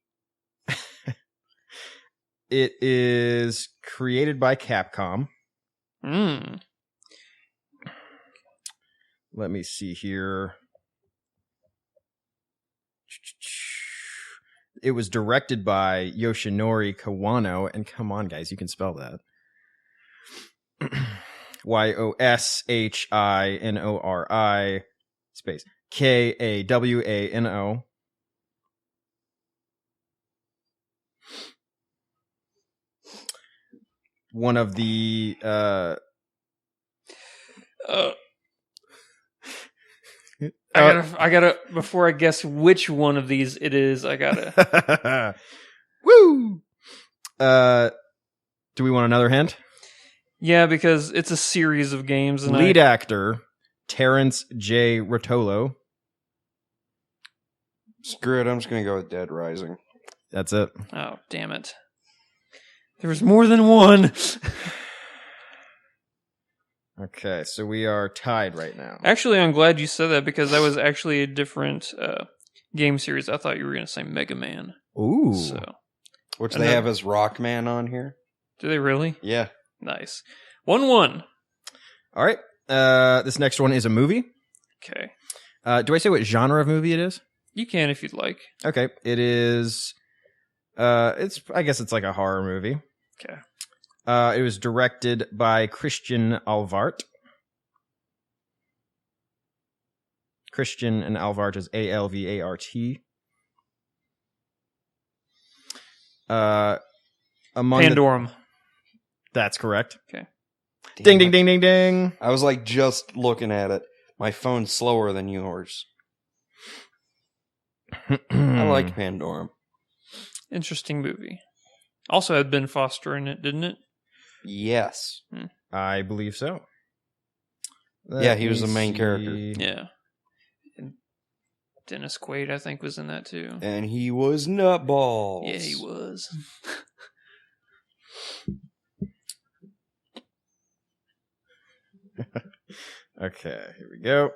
S4: It is created by Capcom. Let me see here. It was directed by Yoshinori Kawano. And come on, guys, you can spell that. Yoshinori space Kawano. One of the
S2: I gotta before I guess which one of these it is, I gotta
S4: Woo! Do we want another hint?
S2: yeah, because it's a series of games and
S4: Lead actor Terrence J. Rotolo.
S3: Screw it, I'm just going to go with Dead Rising.
S4: That's it.
S2: oh damn it. There was more than one.
S4: Okay, so we are tied right now.
S2: Actually, I'm glad you said that because that was actually a different game series. I thought you were going to say Mega Man.
S4: Ooh.
S2: So,
S3: Which
S2: And
S3: they
S2: then-
S3: have as Rockman on here.
S2: do they really?
S3: Yeah.
S2: Nice. 1-1.
S4: All right. This next one is a movie.
S2: Okay.
S4: Do I say what genre of movie it is?
S2: You can if you'd like.
S4: Okay. It is I guess it's like a horror movie.
S2: Okay.
S4: It was directed by Christian Alvart. Christian and Alvart is Alvart. Among
S2: Pandorum.
S4: that's correct.
S3: Damn
S4: Ding,
S3: it.
S4: ding, ding, ding, ding.
S3: I was like just looking at it. My phone's slower than yours. I like Pandorum.
S2: Interesting movie. Also had Ben Foster in it, didn't it?
S3: Yes.
S4: I believe so.
S3: Yeah, he was the main character.
S2: Yeah. And Dennis Quaid, I think, was in that too.
S3: And he was nutballs.
S2: Yeah, he was.
S4: Okay, here we go.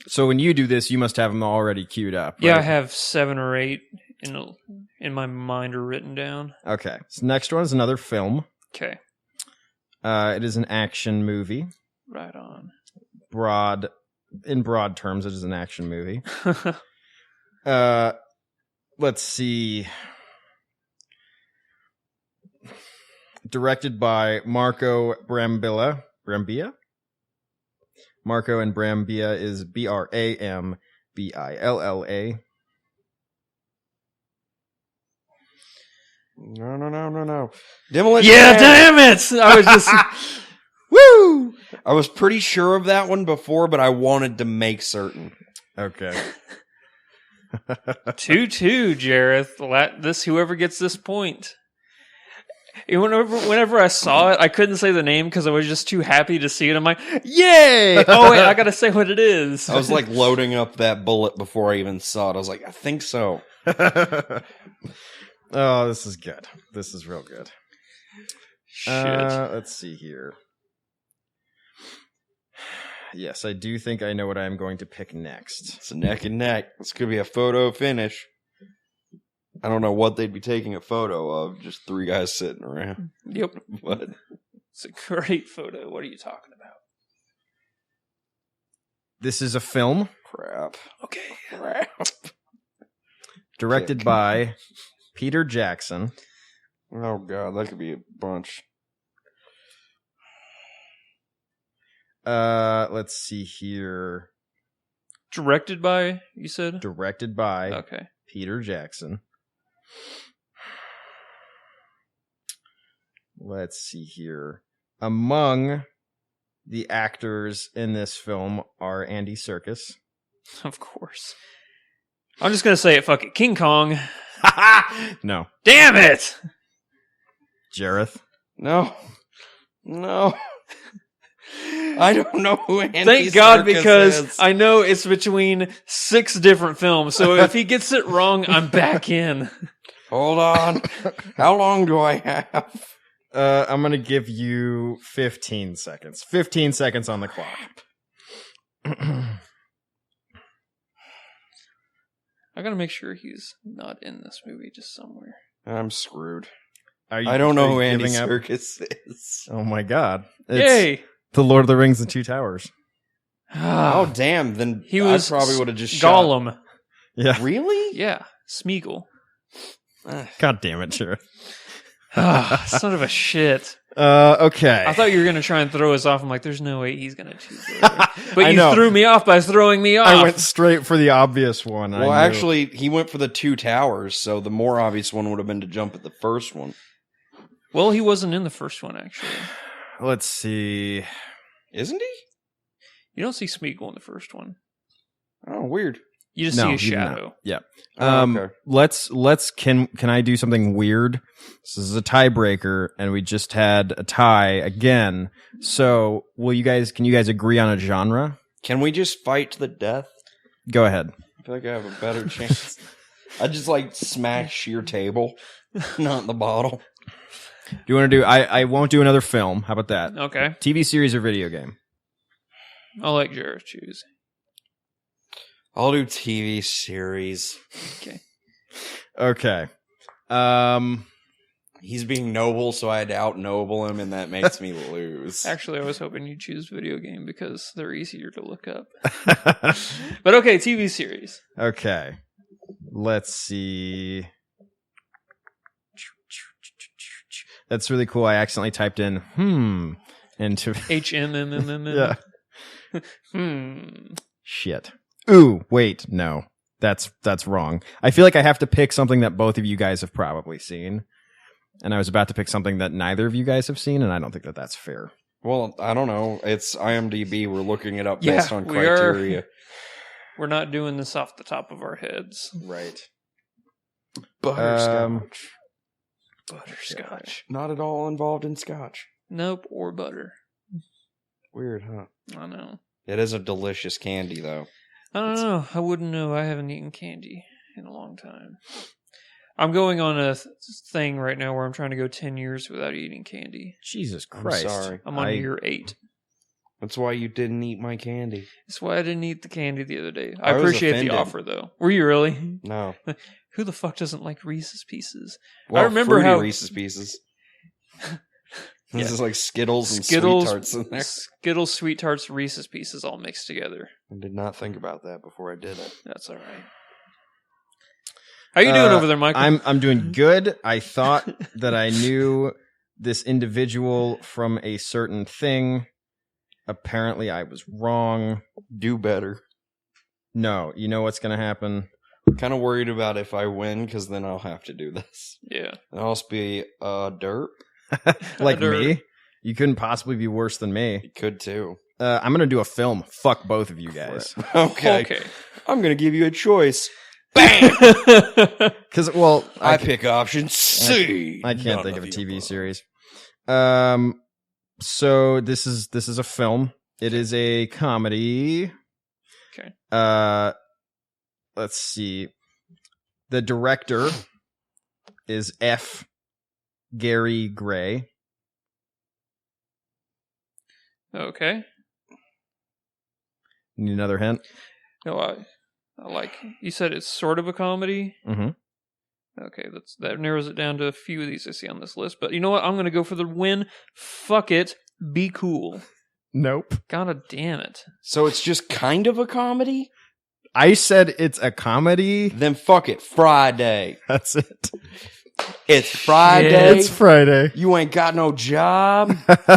S4: So when you do this, you must have them already queued up.
S2: Yeah, I
S4: right?
S2: have 7 or 8 in my mind or written down.
S4: Okay, so next one is another film.
S2: Okay.
S4: It is an action movie.
S2: Right on.
S4: In broad terms, it is an action movie. Let's see. Directed by Marco Brambilla. Brambilla? Marco and Brambilla is Brambilla.
S3: No. Demolition
S2: Yeah,
S3: Man.
S2: damn it! I was just
S4: Woo!
S3: I was pretty sure of that one before, but I wanted to make certain.
S4: Okay.
S2: 2-2, Jareth. This whoever gets this point. Whenever I saw it, I couldn't say the name because I was just too happy to see it. I'm like, yay! Oh wait, I gotta say what it is.
S3: I was like loading up that bullet before I even saw it. I was like, I think so.
S4: Oh, this is good. This is real good.
S2: Shit.
S4: Let's see here. Yes, I do think I know what I am going to pick next.
S3: It's a neck and neck. This could be a photo finish. I don't know what they'd be taking a photo of. Just three guys sitting around.
S2: Yep.
S3: But
S2: It's a great photo. What are you talking about?
S4: This is a film
S3: crap.
S2: Okay.
S3: Crap.
S4: directed
S3: Kick.
S4: by Peter Jackson.
S3: Oh god, that could be a bunch.
S4: Let's see here.
S2: Directed by, you said?
S4: Directed by
S2: Okay.
S4: Peter Jackson. Let's see here. Among the actors in this film are Andy Serkis.
S2: Of course. I'm just going to say it. Fuck it. King Kong.
S4: No.
S2: Damn it!
S4: Jareth.
S3: No. I don't know who Andy
S2: Thank God,
S3: Serkis
S2: because
S3: is.
S2: I know it's between 6 different films. So if he gets it wrong, I'm back in.
S3: Hold on. How long do I have?
S4: I'm going to give you 15 seconds. 15 seconds on the clock.
S2: I gotta make sure he's not in this movie just somewhere.
S3: I'm screwed.
S4: Are
S3: I don't know
S4: are
S3: who
S4: you
S3: Andy
S4: giving up?
S3: Serkis is.
S4: Oh my god. It's
S2: Yay!
S4: The Lord of the Rings and Two Towers.
S3: Oh damn! Then
S2: He was
S3: I probably would have just
S2: Gollum.
S4: Yeah.
S3: Shot. Really?
S2: Yeah, Smeagol.
S4: God damn it, Jareth.
S2: Son of a shit.
S4: Okay.
S2: I thought you were going to try and throw us off. I'm like, there's no way he's going to choose it. But
S4: I
S2: you
S4: know.
S2: threw me off by throwing me off.
S4: I went straight for the obvious one.
S3: Well,
S4: I knew.
S3: actually, he went for the Two Towers, so the more obvious one would have been to jump at the first one.
S2: Well, he wasn't in the first one, actually.
S4: Let's see.
S3: Isn't he?
S2: You don't see Smeagol in the first one.
S3: Oh, weird.
S2: You just
S4: No,
S2: see a
S4: you do not.
S2: shadow.
S4: Yeah.
S3: Oh, okay.
S4: Let's can I do something weird? This is a tiebreaker, and we just had a tie again. So can you guys agree on a genre?
S3: Can we just fight to the death?
S4: Go ahead.
S3: I feel like I have a better chance. I just like smash your table, not the bottle.
S4: Do you want to do I won't do another film. How about that?
S2: Okay.
S4: TV series or video game?
S2: I'll let Jareth choose.
S3: I'll do TV series.
S2: Okay.
S4: Okay.
S3: He's being noble, so I had to out-noble him, and that makes me lose.
S2: Actually, I was hoping you'd choose video game because they're easier to look up. But okay, TV series.
S4: Okay. Let's see. That's really cool. I accidentally typed in into
S2: HMMMM.
S4: yeah. Shit. Ooh, wait, no. That's wrong. I feel like I have to pick something that both of you guys have probably seen. And I was about to pick something that neither of you guys have seen, and I don't think that that's fair.
S3: Well, I don't know. It's IMDb. We're looking it up
S2: Yeah,
S3: based on
S2: we are.
S3: criteria.
S2: We're not doing this off the top of our heads.
S3: Right.
S4: Butterscotch.
S2: Butterscotch.
S3: Not at all involved in scotch.
S2: Nope, or butter.
S3: Weird, huh?
S2: I know.
S3: It is a delicious candy, though.
S2: I don't know. I wouldn't know. I haven't eaten candy in a long time. I'm going on a thing right now where I'm trying to go 10 years without eating candy.
S4: Jesus
S3: I'm
S4: Christ.
S3: sorry.
S2: I'm on year 8.
S3: That's why you didn't eat my candy.
S2: That's why I didn't eat the candy the other day. I
S3: I was
S2: appreciate
S3: offended.
S2: the offer, though. Were you really?
S3: No.
S2: Who the fuck doesn't like Reese's Pieces?
S3: Well,
S2: I remember
S3: fruity
S2: how
S3: Reese's Pieces.
S2: Yeah.
S3: This is like Skittles and
S2: Skittles,
S3: Sweet Tarts in there.
S2: Skittles, Sweet Tarts, Reese's Pieces all mixed together.
S3: I did not think about that before I did it.
S2: That's all right. How you doing over there, Michael?
S4: I'm doing good. I thought that I knew this individual from a certain thing. Apparently, I was wrong.
S3: Do better.
S4: No, you know what's going to happen?
S3: Kind of worried about if I win, because then I'll have to do this.
S2: Yeah.
S3: And I'll also be derp.
S4: Like
S2: Dirt.
S4: me? You couldn't possibly be worse than me.
S3: It could too.
S4: I'm going to do a film. Fuck both of you guys.
S3: Okay.
S2: Okay.
S3: I'm going to give you a choice.
S4: Because, well,
S3: I pick option C.
S4: I can't
S3: None
S4: think of a
S3: you
S4: TV
S3: above.
S4: series. So this is a film. It is a comedy.
S2: Okay.
S4: Let's see. The director is F. Gary Gray.
S2: Okay.
S4: Need another hint?
S2: No, I like. You said it's sort of a comedy.
S4: Mm-hmm.
S2: Okay, that narrows it down to a few of these I see on this list. But you know what? I'm going to go for the win. Fuck it. Be cool.
S4: Nope.
S2: God damn it.
S3: So it's just kind of a comedy?
S4: I said it's a comedy.
S3: Then fuck it. Friday.
S4: That's it.
S3: It's Friday.
S4: It's Friday.
S3: You ain't got no job.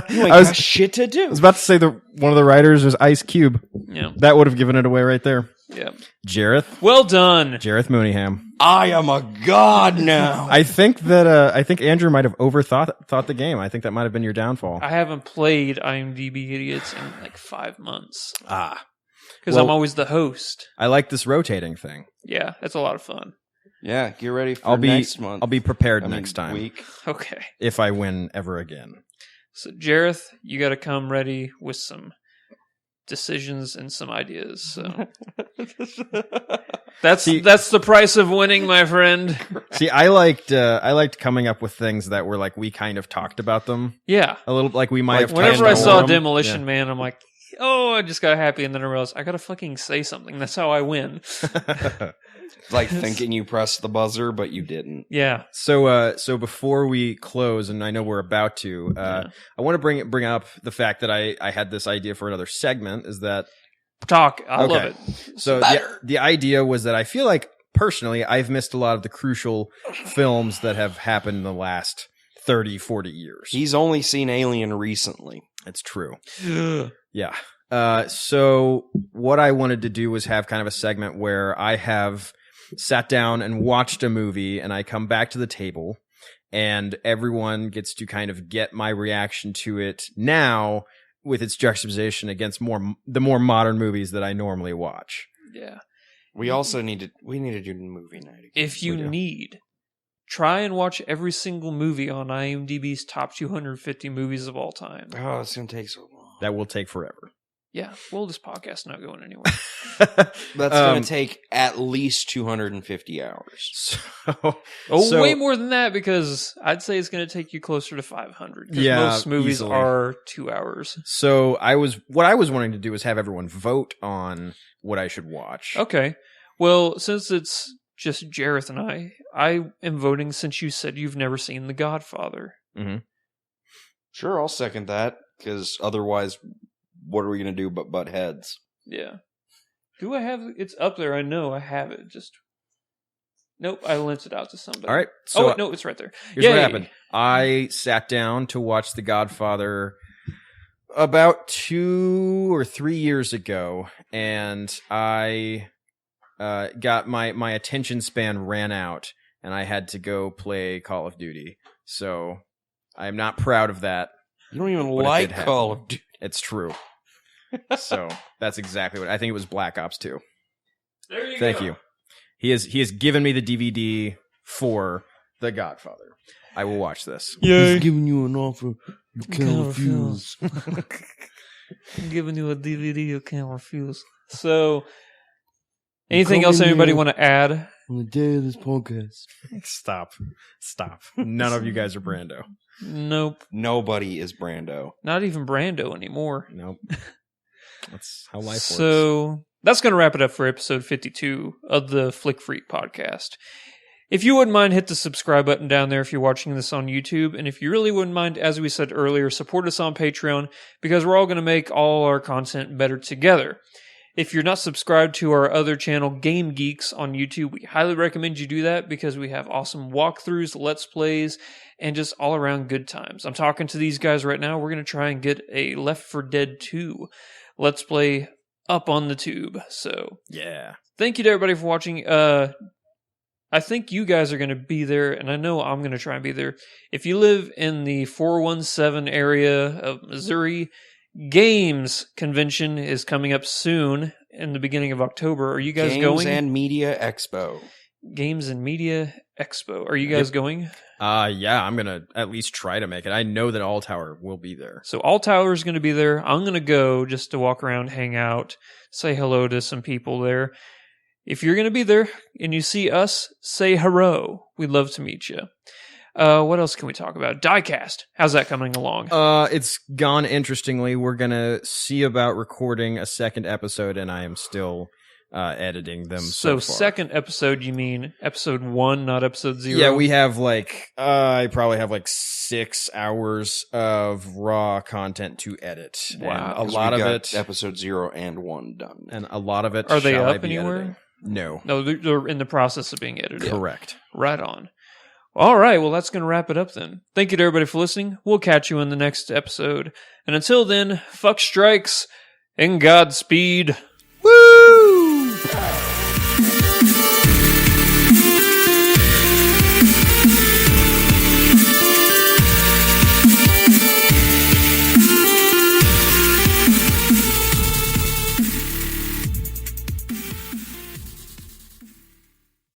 S3: You ain't
S4: I was-
S3: got shit to do.
S4: I was about to say one of the writers was Ice Cube.
S2: Yeah.
S4: That would have given it away right there.
S2: Yeah.
S4: Jareth
S2: Well done.
S4: Mooneyham.
S3: I am a god now.
S4: I think Andrew might have thought the game. I think that might have been your downfall.
S2: I haven't played IMDb Idiots in like 5 months. Because
S4: Well-
S2: I'm always the host.
S4: I like this rotating thing.
S2: Yeah, that's a lot of fun.
S3: Yeah, get ready for
S4: I'll be
S3: next month.
S4: I'll be prepared
S3: I mean,
S4: next time
S3: week.
S2: Okay.
S4: if I win ever again.
S2: So, Jareth, you got to come ready with some decisions and some ideas. So that's the price of winning, my friend.
S4: See, I liked coming up with things that were like we kind of talked about them
S2: Yeah.
S4: a little, like we might
S3: Like
S4: have.
S2: Whenever
S4: touched
S2: I
S4: on
S2: saw
S4: them.
S2: Demolition Man, I'm like, oh, I just got happy, and then I realized I gotta fucking say something. That's how I win.
S4: Yeah.
S3: Like thinking you pressed the buzzer, but you didn't.
S2: Yeah.
S4: So before we close, and I know we're about to, I want to bring up the fact that I had this idea for another segment. Is that
S2: Talk. I love
S4: Okay.
S2: it.
S4: so? The idea was that I feel like personally I've missed a lot of the crucial films that have happened in the last 30, 40 years.
S3: He's only seen Alien recently.
S4: It's true. Yeah. So what I wanted to do was have kind of a segment where I have sat down and watched a movie and I come back to the table and everyone gets to kind of get my reaction to it now with its juxtaposition against the more modern movies that I normally watch.
S2: Yeah.
S3: We also need to do movie night again.
S2: If you
S4: We do.
S2: need, try and watch every single movie on IMDb's top 250 movies of all time.
S3: Oh, it's gonna take so long.
S4: That will take forever.
S2: Yeah. Well, this podcast's not going anywhere.
S3: That's gonna take at least 250 hours.
S4: So,
S2: Oh,
S4: so-
S2: way more than that, because I'd say it's going to take you closer to 500. Because
S4: Yeah,
S2: most movies
S4: easily.
S2: are 2 hours.
S4: So what I was wanting to do is have everyone vote on what I should watch.
S2: Okay. Well, since it's just Jareth and I am voting since you said you've never seen The Godfather.
S3: Sure, I'll second that, because otherwise, what are we gonna do but butt heads?
S2: Yeah. Do I have it's up there? I know I have it. Just nope. I lent it out to somebody.
S4: All right.
S2: Oh
S4: So
S2: wait, no, it's right there.
S4: here's what
S2: Yay.
S4: happened. I sat down to watch The Godfather about 2 or 3 years ago, and I got my attention span ran out, and I had to go play Call of Duty. So I'm not proud of that.
S3: You don't even
S4: But it
S3: like
S4: did happen.
S3: Call of Duty.
S4: It's true. So that's exactly what I think. It was Black Ops 2.
S2: There you
S4: Thank
S2: go.
S4: you. He has given me the DVD for The Godfather. I will watch this.
S2: Yay.
S3: giving you an offer. You
S2: can't refuse. I'm giving you a DVD you can't refuse. So, anything else anybody want to add?
S3: On the day of this podcast.
S4: Stop. None of you guys are Brando.
S2: Nope.
S3: Nobody is Brando.
S2: Not even Brando anymore.
S4: Nope. That's how life works.
S2: So that's going to wrap it up for episode 52 of the Flick Freak podcast. If you wouldn't mind, hit the subscribe button down there if you're watching this on YouTube. And if you really wouldn't mind, as we said earlier, support us on Patreon, because we're all going to make all our content better together. If you're not subscribed to our other channel, Game Geeks, on YouTube, we highly recommend you do that, because we have awesome walkthroughs, let's plays, and just all around good times. I'm talking to these guys right now. We're going to try and get a Left 4 Dead 2 let's play up on the tube. So
S4: yeah.
S2: thank you to everybody for watching. I think you guys are going to be there, and I know I'm going to try and be there. If you live in the 417 area of Missouri, Games Convention is coming up soon in the beginning of October. Are you guys
S3: Games
S2: going?
S3: and Media Expo.
S2: Games and Media Expo. Are you guys going?
S4: Yeah, I'm going to at least try to make it. I know that All Tower will be there.
S2: So All Tower is going to be there. I'm going to go just to walk around, hang out, say hello to some people there. If you're going to be there and you see us, say hello. We'd love to meet you. What else can we talk about? Diecast. How's that coming along?
S4: It's gone interestingly. We're gonna see about recording a second episode, and I am still editing them. So far.
S2: Second episode, you mean episode 1, not episode 0?
S4: Yeah, we have I probably have 6 hours of raw content to edit.
S2: Wow.
S4: And a lot of it,
S3: episode 0 and 1 done.
S4: and a lot of it.
S2: Are they
S4: shall I
S2: up
S4: be
S2: anywhere?
S4: editing. No,
S2: No, they're in the process of being edited.
S4: correct.
S2: Right on. All right, well, that's going to wrap it up then. Thank you to everybody for listening. We'll catch you in the next episode. And until then, fuck strikes and Godspeed.